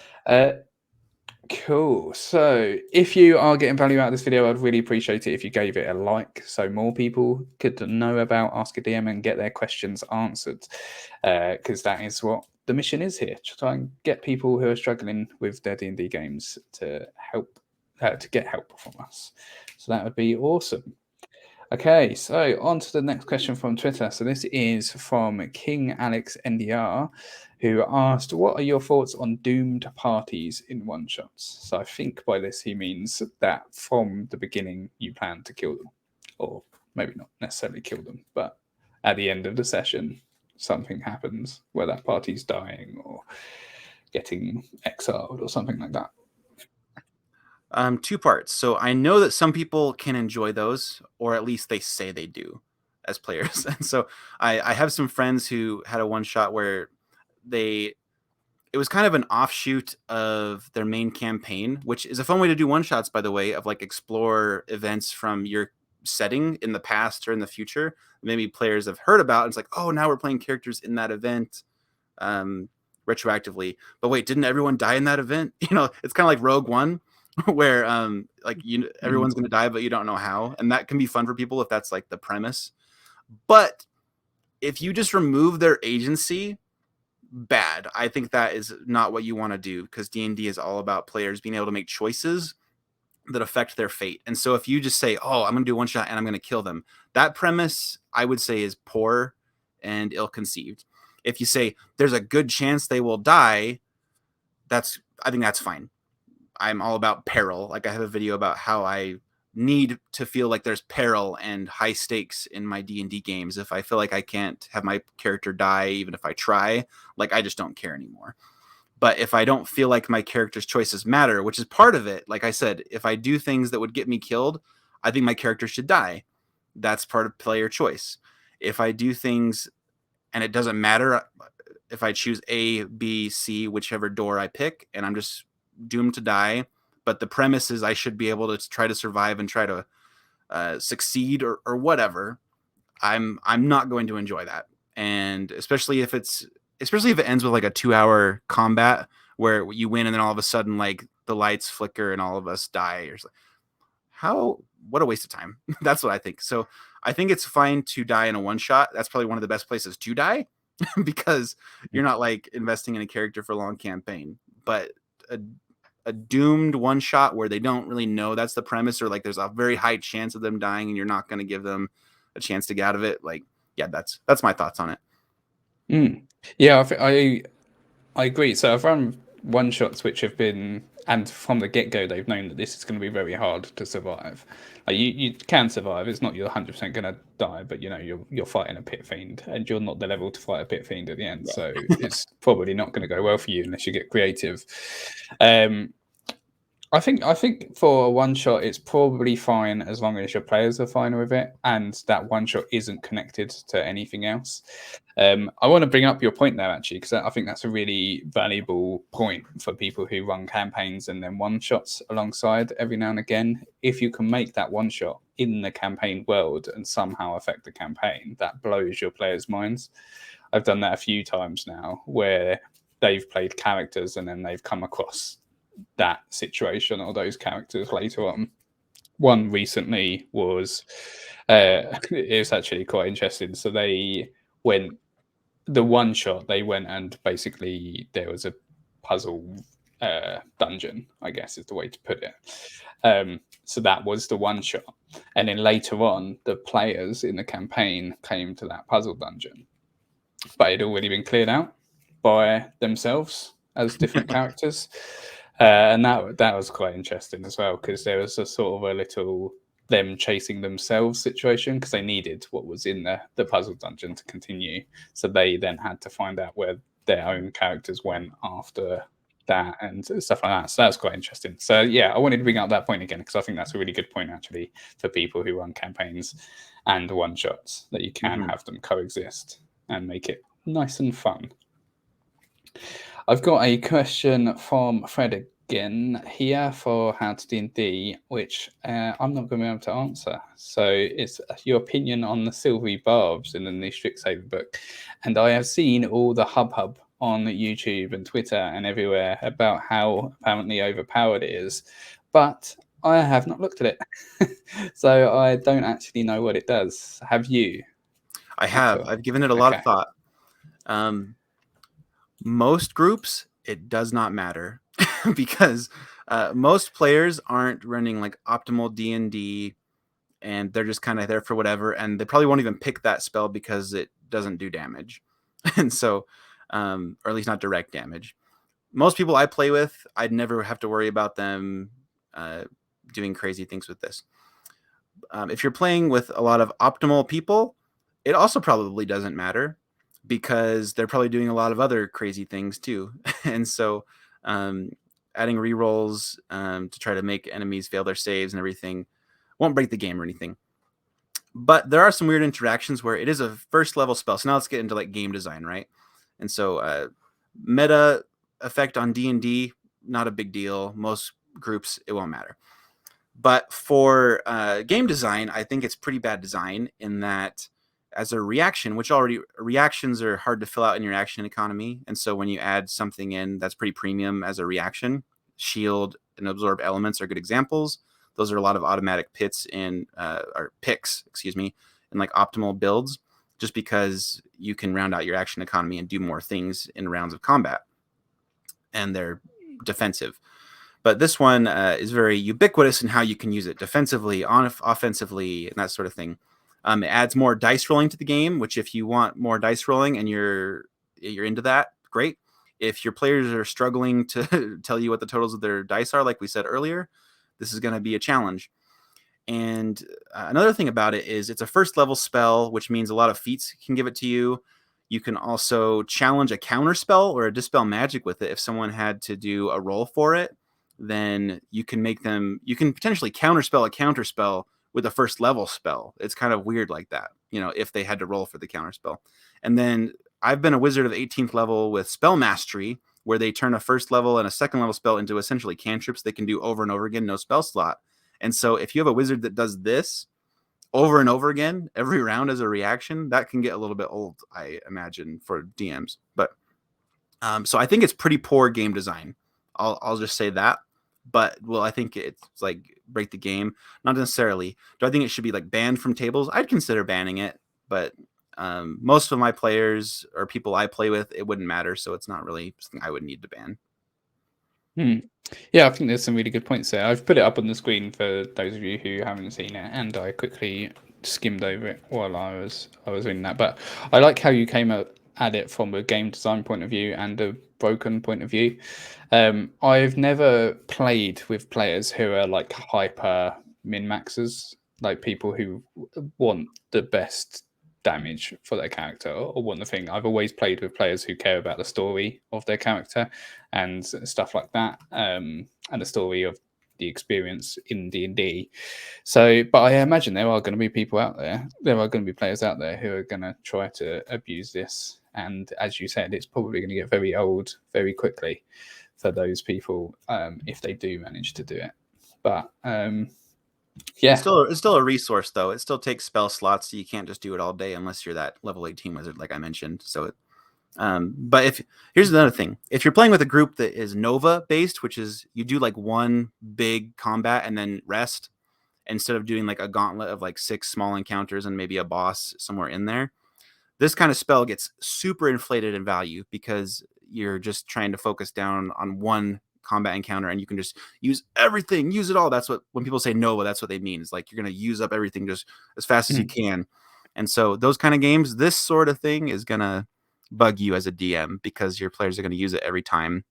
Cool. So if you are getting value out of this video, I'd really appreciate it if you gave it a like so more people could know about Ask a DM and get their questions answered, because that is what the mission is here, to try and get people who are struggling with their D&D games to get help from us. So that would be awesome. Okay, so on to the next question from Twitter. So this is from King Alex NDR, who asked, what are your thoughts on doomed parties in one-shots? So I think by this he means that from the beginning you plan to kill them. Or maybe not necessarily kill them, but at the end of the session something happens where that party's dying or getting exiled or something like that. Two parts. So I know that some people can enjoy those, or at least they say they do as players. And so I have some friends who had a one shot where it was kind of an offshoot of their main campaign, which is a fun way to do one shots, by the way, of like explore events from your setting in the past or in the future. Maybe players have heard about. It's like, oh, now we're playing characters in that event retroactively. But wait, didn't everyone die in that event? You know, it's kind of like Rogue One, where everyone's going to die, but you don't know how. And that can be fun for people if that's like the premise. But if you just remove their agency, bad. I think that is not what you want to do, because D&D is all about players being able to make choices that affect their fate. And so if you just say, oh, I'm going to do one shot and I'm going to kill them, that premise I would say is poor and ill-conceived. If you say there's a good chance they will die, I think that's fine. I'm all about peril. Like I have a video about how I need to feel like there's peril and high stakes in my D&D games. If I feel like I can't have my character die, even if I try, like I just don't care anymore. But if I don't feel like my character's choices matter, which is part of it, like I said, if I do things that would get me killed, I think my character should die. That's part of player choice. If I do things and it doesn't matter if I choose A, B, C, whichever door I pick, and I'm just doomed to die, but the premise is I should be able to try to survive and try to succeed or whatever, I'm not going to enjoy that. And especially if it ends with like a 2-hour combat where you win and then all of a sudden like the lights flicker and all of us die, or what a waste of time. That's what I think. So I think it's fine to die in a one shot. That's probably one of the best places to die because you're not like investing in a character for a long campaign. But a doomed one shot where they don't really know that's the premise, or like there's a very high chance of them dying and you're not going to give them a chance to get out of it, like, yeah, that's my thoughts on it. Yeah, I agree. So I've run one shots which have been, and from the get-go they've known that this is going to be very hard to survive. Like you can survive, it's not you're 100% going to die, but you know you're fighting a pit fiend and you're not the level to fight a pit fiend at the end. So it's probably not going to go well for you unless you get creative. I think for a one shot, it's probably fine as long as your players are fine with it, and that one shot isn't connected to anything else. I want to bring up your point there actually, because I think that's a really valuable point for people who run campaigns and then one shots alongside every now and again. If you can make that one shot in the campaign world and somehow affect the campaign, that blows your players' minds. I've done that a few times now, where they've played characters and then they've come across that situation or those characters later on. One recently was it was actually quite interesting. So they went the one shot, they went and basically there was a puzzle dungeon, I guess is the way to put it. So that was the one shot, and then later on the players in the campaign came to that puzzle dungeon, but it had already been cleared out by themselves as different characters. And that was quite interesting as well, because there was a sort of a little them chasing themselves situation, because they needed what was in the puzzle dungeon to continue. So they then had to find out where their own characters went after that and stuff like that. So that's quite interesting. So yeah, I wanted to bring up that point again because I think that's a really good point actually for people who run campaigns and one shots, that you can have them coexist and make it nice and fun. I've got a question from Fred again here for How to D&D, which I'm not going to be able to answer. So it's your opinion on the silvery barbs in the new Strixhaven book. And I have seen all the hub on YouTube and Twitter and everywhere about how apparently overpowered it is, but I have not looked at it. So I don't actually know what it does. Have you? I have. I've given it a lot of thought. Most groups, it does not matter because most players aren't running like optimal D&D, and they're just kind of there for whatever, and they probably won't even pick that spell because it doesn't do damage. And so, or at least not direct damage. Most people I play with, I'd never have to worry about them doing crazy things with this. If you're playing with a lot of optimal people, it also probably doesn't matter because they're probably doing a lot of other crazy things too. And so adding rerolls to try to make enemies fail their saves and everything won't break the game or anything. But there are some weird interactions where it is a first level spell. So now let's get into like game design, right? And so meta effect on D&D, not a big deal. Most groups, it won't matter. But for game design, I think it's pretty bad design in that as a reaction, which already reactions are hard to fill out in your action economy. And so when you add something in that's pretty premium as a reaction, shield and absorb elements are good examples. Those are a lot of automatic picks, in like optimal builds, just because you can round out your action economy and do more things in rounds of combat. And they're defensive. But this one is very ubiquitous in how you can use it defensively, offensively, and that sort of thing. It adds more dice rolling to the game, which if you want more dice rolling and you're into that, great. If your players are struggling to tell you what the totals of their dice are, like we said earlier, this is going to be a challenge. And another thing about it is it's a first level spell, which means a lot of feats can give it to you. You can also challenge a counter spell or a dispel magic with it. If someone had to do a roll for it, then you can potentially counterspell a counter spell with a first level spell. It's kind of weird like that, if they had to roll for the counter spell. And then I've been a wizard of 18th level with spell mastery, where they turn a first level and a second level spell into essentially cantrips they can do over and over again, no spell slot. And so if you have a wizard that does this over and over again every round as a reaction, that can get a little bit old, I imagine, for DMs. But so I think it's pretty poor game design. I'll just say that. But I think it's like break the game. Not necessarily. Do I think it should be like banned from tables? I'd consider banning it, but most of my players or people I play with, it wouldn't matter. So it's not really something I would need to ban. Yeah, I think there's some really good points there. I've put it up on the screen for those of you who haven't seen it, and I quickly skimmed over it while I was reading that. But I like how you came at it from a game design point of view and a broken point of view. I've never played with players who are like hyper min-maxers, like people who want the best damage for their character or want the thing. I've always played with players who care about the story of their character and stuff like that, and the story of the experience in D&D. So, but I imagine there are going to be people out there, there are going to be players out there who are going to try to abuse this. And as you said, it's probably going to get very old very quickly for those people if they do manage to do it. But yeah, it's still a resource though. It still takes spell slots, so you can't just do it all day unless you're that level 18 wizard, like I mentioned. So, but here's another thing: if you're playing with a group that is Nova based, which is you do like one big combat and then rest, instead of doing like a gauntlet of like 6 small encounters and maybe a boss somewhere in there, this kind of spell gets super inflated in value because you're just trying to focus down on one combat encounter and you can just use everything, use it all. That's what, when people say Nova, that's what they mean. It's like you're going to use up everything just as fast as you can. And so those kind of games, this sort of thing is going to bug you as a DM because your players are going to use it every time.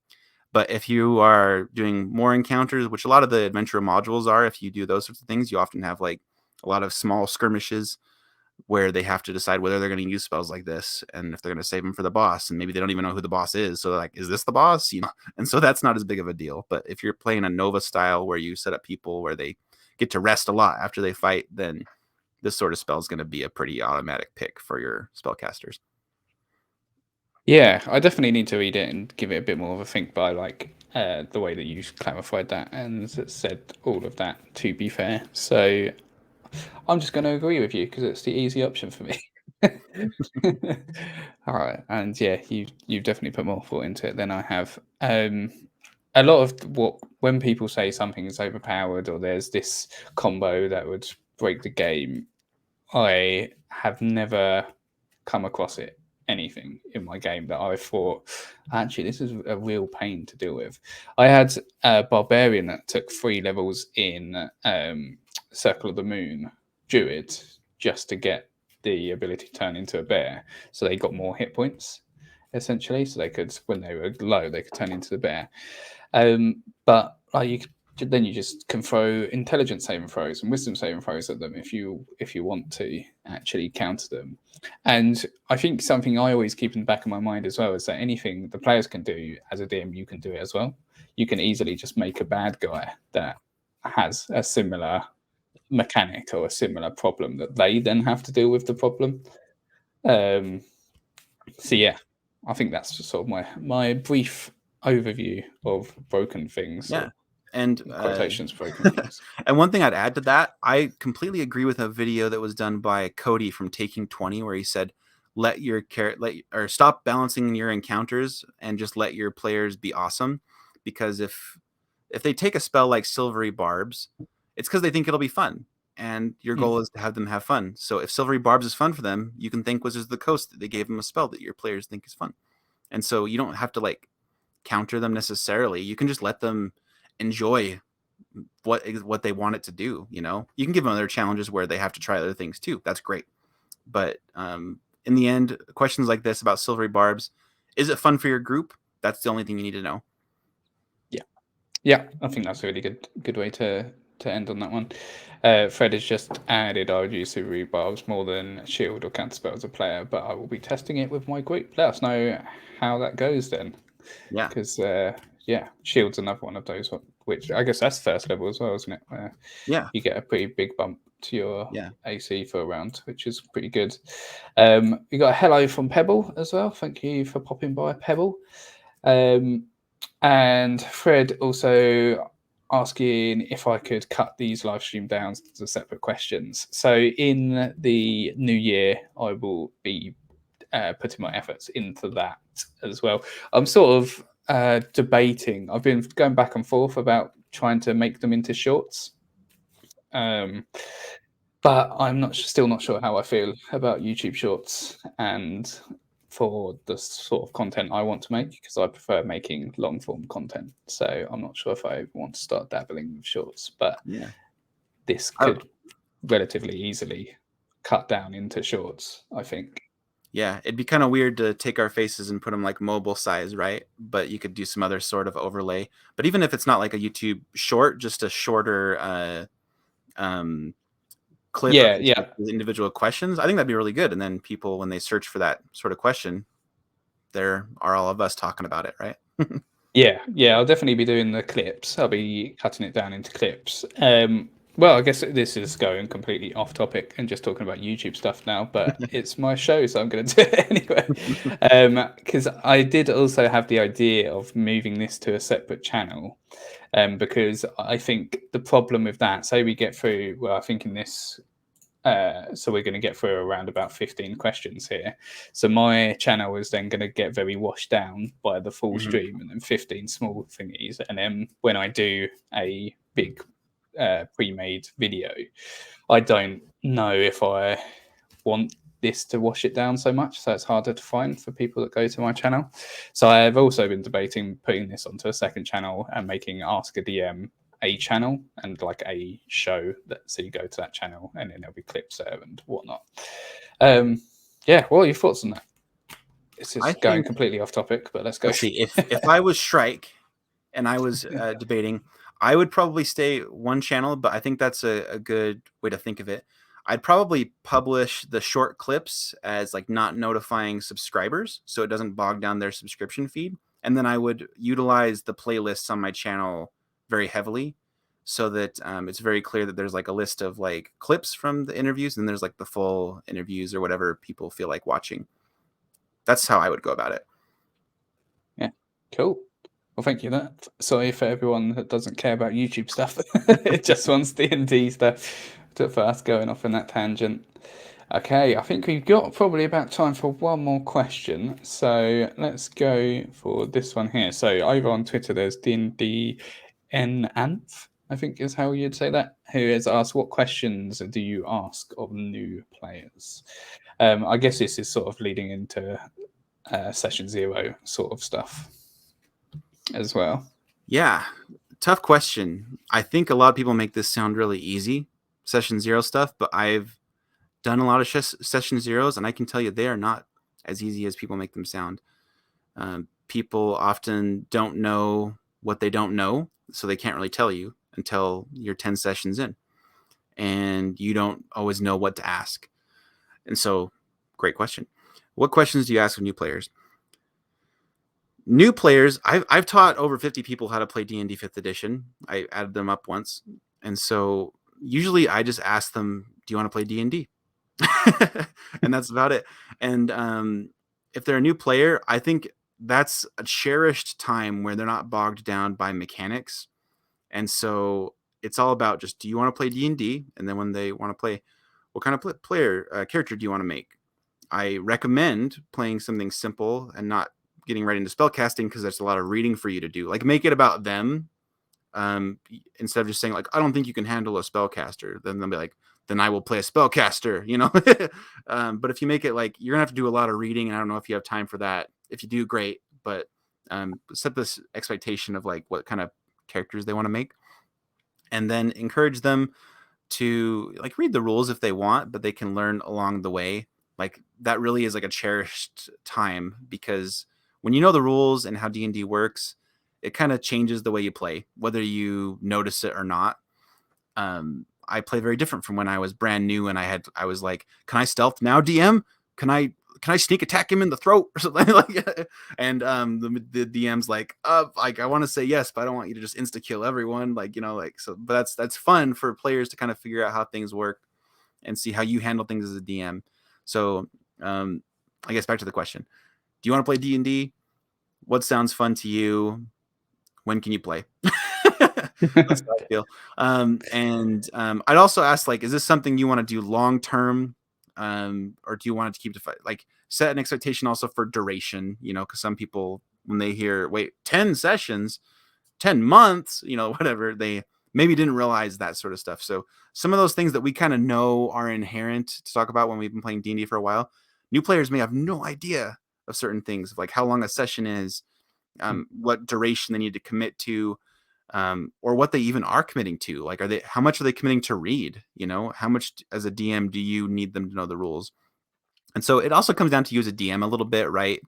But if you are doing more encounters, which a lot of the adventure modules are, if you do those sorts of things, you often have like a lot of small skirmishes. where they have to decide whether they're going to use spells like this and if they're going to save them for the boss, and maybe they don't even know who the boss is. So like, is this the boss? And so that's not as big of a deal. But if you're playing a Nova style where you set up people where they get to rest a lot after they fight, then this sort of spell is going to be a pretty automatic pick for your spellcasters. Yeah, I definitely need to read it and give it a bit more of a think by like the way that you clarified that and said all of that, to be fair. So I'm just going to agree with you because it's the easy option for me. All right, and yeah, you've definitely put more thought into it than I have. A lot of when people say something is overpowered or there's this combo that would break the game, I have never come across anything in my game that I thought actually this is a real pain to deal with. I had a barbarian that took 3 levels in Circle of the Moon Druid just to get the ability to turn into a bear, so they got more hit points essentially, so they could, when they were low, they could turn into the bear. But then you just can throw intelligence saving throws and wisdom saving throws at them if you want to actually counter them. And I think something I always keep in the back of my mind as well is that anything the players can do as a DM, you can do it as well. You can easily just make a bad guy that has a similar mechanic or a similar problem that they then have to deal with the problem. So yeah, I think that's just sort of my brief overview of broken things. Yeah. And quotations broken things. And one thing I'd add to that, I completely agree with a video that was done by Cody from Taking 20, where he said, stop balancing your encounters and just let your players be awesome. Because if they take a spell like Silvery Barbs, it's because they think it'll be fun. And your goal is to have them have fun. So if Silvery Barbs is fun for them, you can thank Wizards of the Coast that they gave them a spell that your players think is fun. And so you don't have to like counter them necessarily. You can just let them enjoy what they want it to do. You can give them other challenges where they have to try other things too. That's great. But in the end, questions like this about Silvery Barbs, is it fun for your group? That's the only thing you need to know. Yeah, I think that's a really good way to end on that one. Fred has just added, I would use Silvery Barbs more than shield or counterspell as a player, but I will be testing it with my group. Let us know how that goes then. Yeah. Because shield's another one of those, which I guess that's first level as well, isn't it? Where you get a pretty big bump to your AC for a round, which is pretty good. We got a hello from Pebble as well. Thank you for popping by, Pebble. And Fred also asking if I could cut these live stream down to separate questions. So in the new year, I will be putting my efforts into that as well. I'm sort of debating. I've been going back and forth about trying to make them into shorts. But I'm still not sure how I feel about YouTube Shorts and for the sort of content I want to make, because I prefer making long form content. So I'm not sure if I want to start dabbling with shorts, but this could relatively easily cut down into shorts, I think. Yeah, it'd be kind of weird to take our faces and put them like mobile size, right? But you could do some other sort of overlay. But even if it's not like a YouTube short, just a shorter clip of individual questions, I think that'd be really good. And then people, when they search for that sort of question, there are all of us talking about it, right? Yeah, I'll definitely be doing the clips. I'll be cutting it down into clips. Well, I guess this is going completely off topic and just talking about YouTube stuff now, but it's my show, so I'm going to do it anyway. Because I did also have the idea of moving this to a separate channel, because I think the problem with that, say we get through, well, I think in this, so we're going to get through around about 15 questions here. So my channel is then going to get very washed down by the full stream and then 15 small thingies. And then when I do a big pre-made video, I don't know if I want this to wash it down so much, so it's harder to find for people that go to my channel. So I have also been debating putting this onto a second channel and making Ask a DM a channel and like a show that, so you go to that channel and then there'll be clips there and whatnot. What are your thoughts on that? This is going completely off topic, but let's go. Let's see. If I was Shrike and I was debating, I would probably stay one channel, but I think that's a good way to think of it. I'd probably publish the short clips as like not notifying subscribers so it doesn't bog down their subscription feed. And then I would utilize the playlists on my channel very heavily so that it's very clear that there's like a list of like clips from the interviews and there's like the full interviews or whatever people feel like watching. That's how I would go about it. Yeah, cool. Well, thank you. That sorry for everyone that doesn't care about YouTube stuff. It just wants D&D stuff. For us going off in that tangent. Okay, I think we've got probably about time for one more question. So let's go for this one here. So over on Twitter, there's D&D Nanth, I think is how you'd say that, who has asked, what questions do you ask of new players? I guess this is sort of leading into session 0 sort of stuff as well. Yeah, tough question. I think a lot of people make this sound really easy, session 0 stuff, but I've done a lot of session 0s, and I can tell you they are not as easy as people make them sound. People often don't know what they don't know, so they can't really tell you until you're 10 sessions in, and you don't always know what to ask. And so, great question. What questions do you ask of new players? New players, I've taught over 50 people how to play D&D 5th edition. I added them up once. And so usually I just ask them, do you want to play D&D? And that's about it. And if they're a new player, I think that's a cherished time where they're not bogged down by mechanics. And so it's all about just, do you want to play D&D? And then when they want to play, what kind of character do you want to make? I recommend playing something simple and not getting right into spellcasting because there's a lot of reading for you to do. Like, make it about them instead of just saying like, I don't think you can handle a spellcaster. Then they'll be like, then I will play a spellcaster, you know. But if you make it like you're gonna have to do a lot of reading, and I don't know if you have time for that. If you do, great, but set this expectation of like what kind of characters they want to make, and then encourage them to like read the rules if they want, but they can learn along the way. Like, that really is like a cherished time, because when you know the rules and how D&D works, it kind of changes the way you play, whether you notice it or not. I play very different from when I was brand new and I was like, can I stealth now, DM? Can I sneak attack him in the throat or something like that? And the DM's like I want to say yes, but I don't want you to just insta kill everyone, like, you know, like, so. But that's fun for players to kind of figure out how things work and see how you handle things as a DM. So I guess back to the question: do you want to play D&D? What sounds fun to you? When can you play? That's how I feel. I'd also ask, like, is this something you want to do long term, or do you want it to keep like set an expectation also for duration? You know, because some people, when they hear 10 sessions, 10 months, you know, whatever, they maybe didn't realize that sort of stuff. So some of those things that we kind of know are inherent to talk about when we've been playing D&D for a while, new players may have no idea of certain things, like how long a session is, what duration they need to commit to, or what they even are committing to. Like, how much are they committing to read? You know, how much as a DM do you need them to know the rules? And so it also comes down to you as a DM a little bit, right?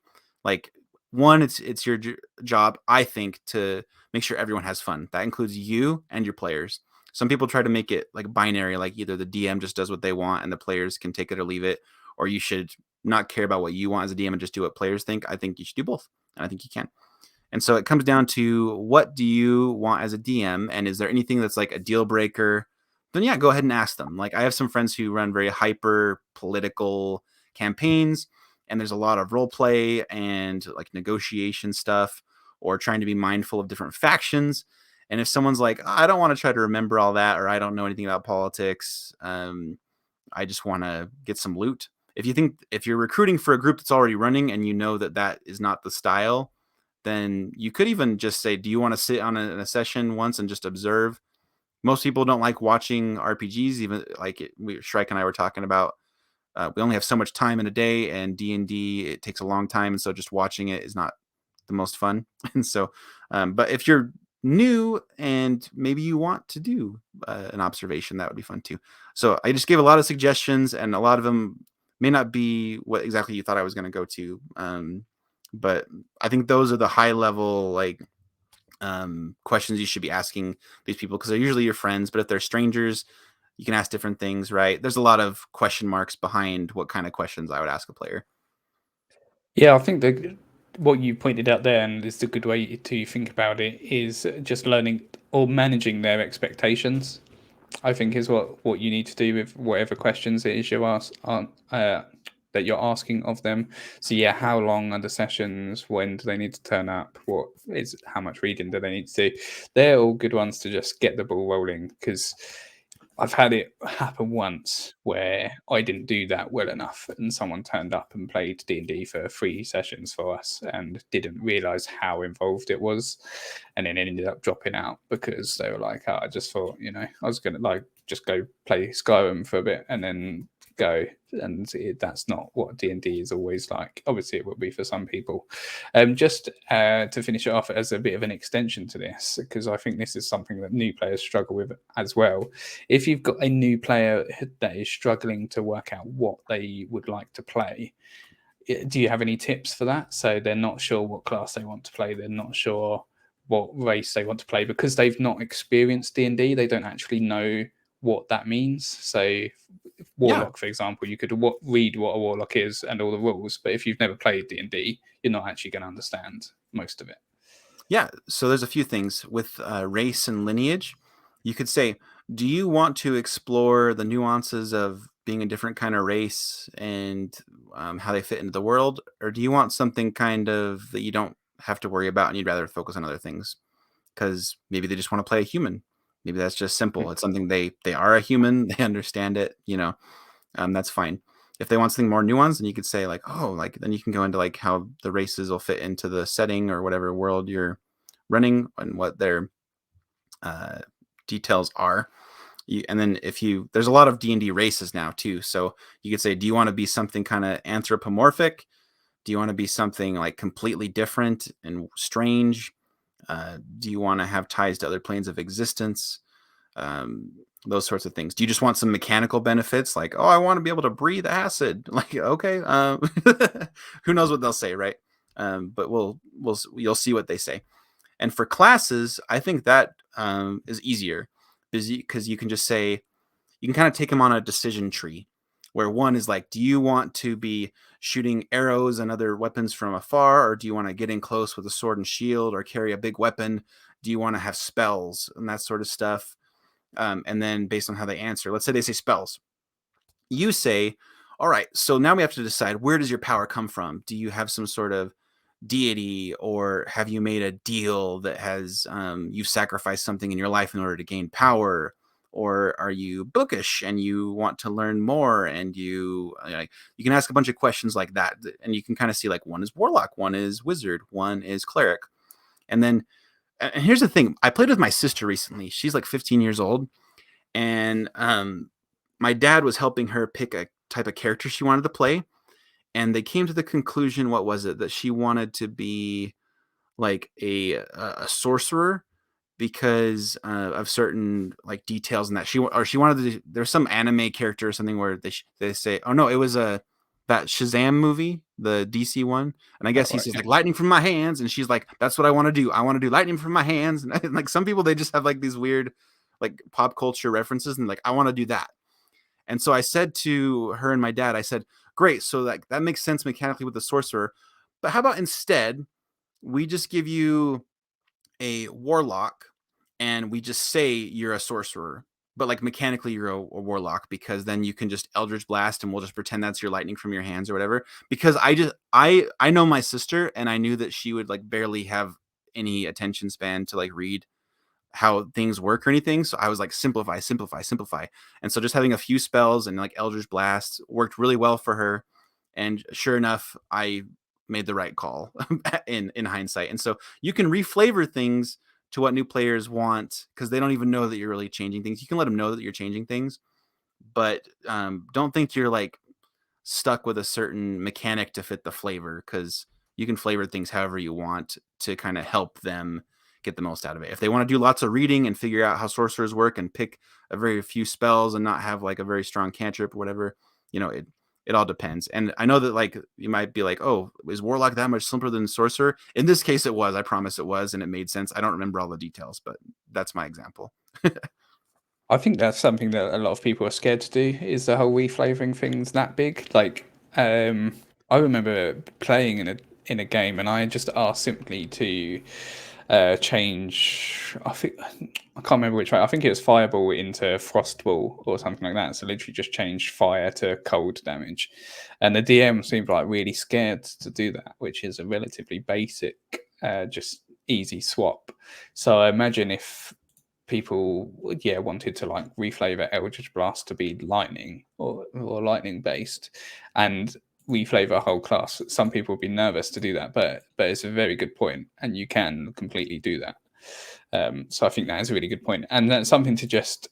Like, one, it's your job, I think, to make sure everyone has fun. That includes you and your players. Some people try to make it like binary, like either the DM just does what they want and the players can take it or leave it, or you should not care about what you want as a DM and just do what players think. I think you should do both, and I think you can. And so it comes down to, what do you want as a DM? And is there anything that's like a deal breaker? Then yeah, go ahead and ask them. Like, I have some friends who run very hyper political campaigns, and there's a lot of role play and like negotiation stuff, or trying to be mindful of different factions. And if someone's like, I don't want to try to remember all that, or I don't know anything about politics, I just want to get some loot. If you're recruiting for a group that's already running and you know that that is not the style, then you could even just say, do you want to sit on a session once and just observe? Most people don't like watching RPGs, even like Shrike and I were talking about. We only have so much time in a day, and D&D, it takes a long time. And so just watching it is not the most fun. And so, but if you're new and maybe you want to do an observation, that would be fun too. So I just gave a lot of suggestions, and a lot of them may not be what exactly you thought I was going to go to. But I think those are the high level, like, questions you should be asking these people, because they're usually your friends. But if they're strangers, You can ask different things, right? There's a lot of question marks behind what kind of questions I would ask a player. Yeah, I think that what you pointed out there, and is a good way to think about it, is just learning or managing their expectations. I think is what you need to do with whatever questions it is you ask that you're asking of them. So yeah, how long are the sessions? When do they need to turn up? What is how much reading do they need to do? They're all good ones to just get the ball rolling, because I've had it happen once where I didn't do that well enough, and someone turned up and played D&D for 3 sessions for us and didn't realize how involved it was, and then ended up dropping out because they were like, "Oh, I just thought, I was gonna like just go play Skyrim for a bit and then go," and that's not what D&D is always like. Obviously, it will be for some people. Just to finish it off as a bit of an extension to this, because I think this is something that new players struggle with as well. If you've got a new player that is struggling to work out what they would like to play, do you have any tips for that? So they're not sure what class they want to play, they're not sure what race they want to play because they've not experienced D&D. They don't actually know what that means. So Yeah. warlock, for example, you could read what a warlock is and all the rules, but if you've never played D&D, you're not actually going to understand most of it. Yeah, so there's a few things with race and lineage. You could say, do you want to explore the nuances of being a different kind of race and how they fit into the world, or do you want something kind of that you don't have to worry about and you'd rather focus on other things? Because maybe they just want to play a human. Maybe that's just simple. It's something they are a human, they understand it. That's fine. If they want something more nuanced, then you could say like, oh, like then you can go into like how the races will fit into the setting or whatever world you're running and what their uh, details are. And then there's a lot of D&D races now too. So you could say, do you want to be something kind of anthropomorphic? Do you want to be something like completely different and strange? Do you want to have ties to other planes of existence? Those sorts of things. Do you just want some mechanical benefits like, oh, I want to be able to breathe acid? Like, okay, who knows what they'll say, right? But you'll see what they say. And for classes, I think that is easier because you can just say, you can kind of take them on a decision tree where one is like, do you want to be shooting arrows and other weapons from afar, or do you want to get in close with a sword and shield or carry a big weapon? Do you want to have spells and that sort of stuff? And then based on how they answer, let's say they say spells. You say, all right, so now we have to decide, where does your power come from? Do you have some sort of deity, or have you made a deal that has you've sacrificed something in your life in order to gain power? Or are you bookish and you want to learn more, and you can ask a bunch of questions like that, and you can kind of see like, one is warlock, one is wizard, one is cleric. And here's the thing, I played with my sister recently. She's like 15 years old, and my dad was helping her pick a type of character she wanted to play, and they came to the conclusion, what was it, that she wanted to be like a sorcerer because of certain like details in that she wanted to. There's some anime character or something where they say, oh no, it was that Shazam movie, the DC one, and I guess he says like, lightning from my hands, and she's like, that's what I want to do. I want to do lightning from my hands, and like some people, they just have like these weird like pop culture references, and like, I want to do that. And so I said to her and my dad, I said, great, so that makes sense mechanically with the sorcerer, but how about instead we just give you a warlock and we just say you're a sorcerer, but like mechanically you're a warlock, because then you can just Eldritch Blast and we'll just pretend that's your lightning from your hands or whatever. Because I know my sister, and I knew that she would like barely have any attention span to like read how things work or anything. So I was like, simplify, simplify, simplify. And so just having a few spells and like Eldritch Blast worked really well for her. And sure enough, I made the right call in hindsight. And so you can reflavor things to what new players want, because they don't even know that you're really changing things. You can let them know that you're changing things, but don't think you're like stuck with a certain mechanic to fit the flavor, because you can flavor things however you want to kind of help them get the most out of it. If they want to do lots of reading and figure out how sorcerers work and pick a very few spells and not have like a very strong cantrip or whatever, it all depends. And I know that like you might be like, oh, is warlock that much simpler than sorcerer? In this case it was. I promise it was, and it made sense. I don't remember all the details, but that's my example. I think that's something that a lot of people are scared to do, is the whole reflavoring things that big. Like, I remember playing in a game and I just asked simply to change. I can't remember which way. I think it was Fireball into Frostball or something like that. So literally just change fire to cold damage, and the DM seemed like really scared to do that, which is a relatively basic, just easy swap. So I imagine if people wanted to like reflavor Eldritch Blast to be lightning or lightning based and reflavor a whole class, some people would be nervous to do that, but it's a very good point and you can completely do that. So I think that is a really good point, and that's something to just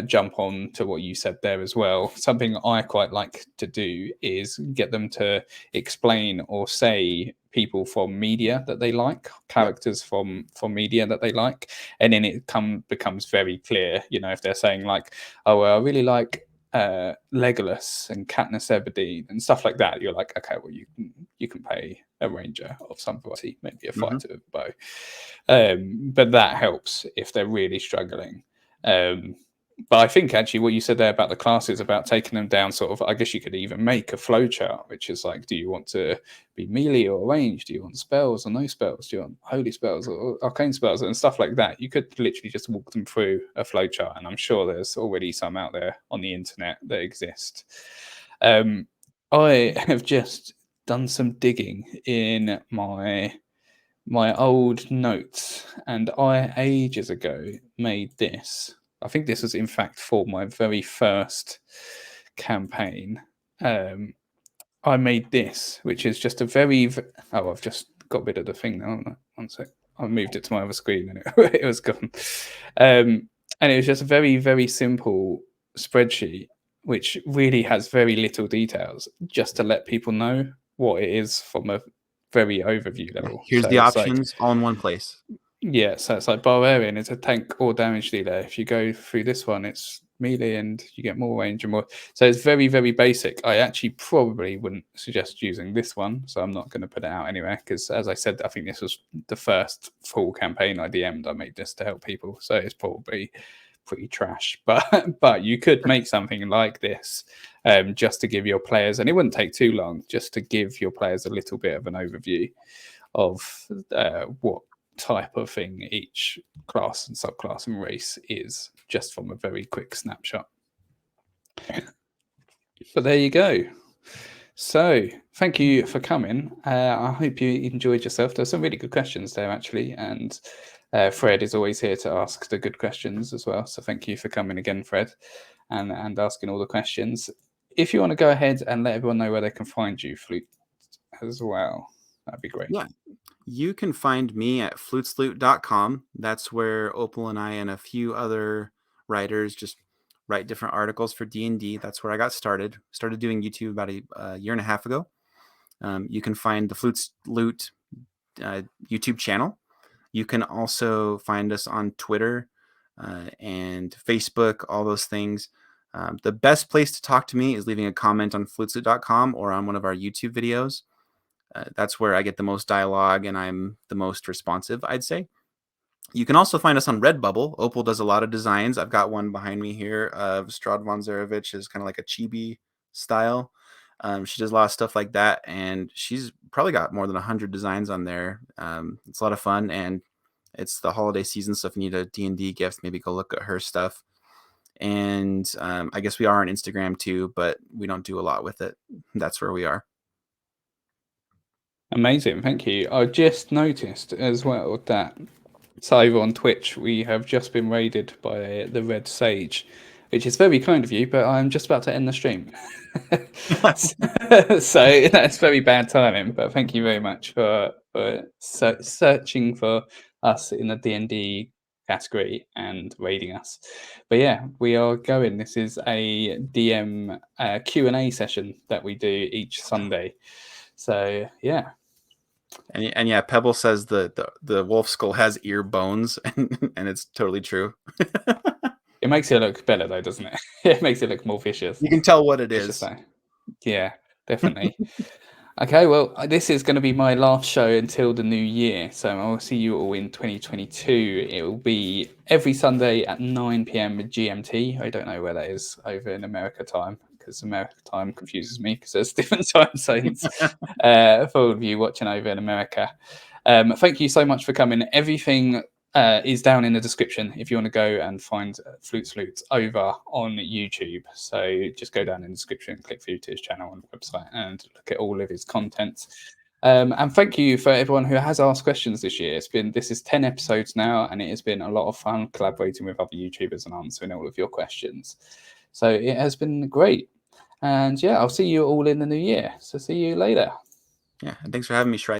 jump on to what you said there as well. Something I quite like to do is get them to explain or say people from media that they like, characters from media that they like, and then it becomes very clear. You know, if they're saying like, "Oh, well, I really like Legolas and Katniss Everdeen and stuff like that," you're like, okay, well, you can pay a ranger of some variety, maybe a fighter with a bow. But that helps if they're really struggling. But I think actually what you said there about the classes, about taking them down sort of, I guess you could even make a flowchart, which is like, do you want to be melee or range? Do you want spells or no spells? Do you want holy spells or arcane spells and stuff like that? You could literally just walk them through a flowchart, and I'm sure there's already some out there on the internet that exist. I have just done some digging in my old notes, and I ages ago made this. I think this was in fact for my very first campaign. I made this, which is just a very. Oh, I've just got rid of the thing now. Haven't I? One sec. I moved it to my other screen and it was gone. And it was just a very, very simple spreadsheet, which really has very little details, just to let people know what it is from a very overview level. Here's So the it's like, options all in one place. yeah, so it's like Barbarian, it's a tank or damage dealer. If you go through this one, it's melee and you get more range and more. So it's very, very basic. I actually probably wouldn't suggest using this one, so I'm not going to put it out anywhere because, as I said, I think this was the first full campaign I DM'd. I made this to help people, so it's probably pretty trash. But you could make something like this just to give your players, and it wouldn't take too long, just to give your players a little bit of an overview of what type of thing each class and subclass and race is, just from a very quick snapshot. But there you go. So thank you for coming. I hope you enjoyed yourself. There's some really good questions there actually, and Fred is always here to ask the good questions as well. So thank you for coming again, Fred, and asking all the questions. If you want to go ahead and let everyone know where they can find you, Flute, as well, that'd be great. Yeah. You can find me at flutesloot.com. That's where Opal and I and a few other writers just write different articles for D&D. That's where I got started. Started doing YouTube about a year and a half ago. You can find the Flutes Loot YouTube channel. You can also find us on Twitter and Facebook, all those things. The best place to talk to me is leaving a comment on flutesloot.com or on one of our YouTube videos. That's where I get the most dialogue and I'm the most responsive, I'd say. You can also find us on Redbubble. Opal does a lot of designs. I've got one behind me here of Strahd von Zarovich, is kind of like a chibi style. She does a lot of stuff like that, and she's probably got more than 100 designs on there. It's a lot of fun, and it's the holiday season, so if you need a D&D gift, maybe go look at her stuff. And I guess we are on Instagram too, but we don't do a lot with it. That's where we are. Amazing, thank you. I just noticed as well that over on Twitch we have just been raided by the Red Sage, which is very kind of you, but I'm just about to end the stream. So that's very bad timing, but thank you very much for searching for us in the D&D category and raiding us. But yeah, we are going. This is a DM Q&A session that we do each Sunday. So yeah. And yeah, Pebble says the wolf skull has ear bones, and it's totally true. It makes it look better though, doesn't it? It makes it look more vicious. You can tell what it is. Yeah, definitely. Okay, well, this is going to be my last show until the new year. So I'll see you all in 2022. It will be every Sunday at 9 p.m. GMT. I don't know where that is over in America time, because America time confuses me because there's different time zones for all of you watching over in America. Thank you so much for coming. Everything is down in the description if you want to go and find Flute Salute over on YouTube. So just go down in the description, click through to his channel on the website, and look at all of his content. And thank you for everyone who has asked questions this year. This is 10 episodes now, and it has been a lot of fun collaborating with other YouTubers and answering all of your questions. So it has been great. And yeah, I'll see you all in the new year. So see you later. Yeah, and thanks for having me, Shrike.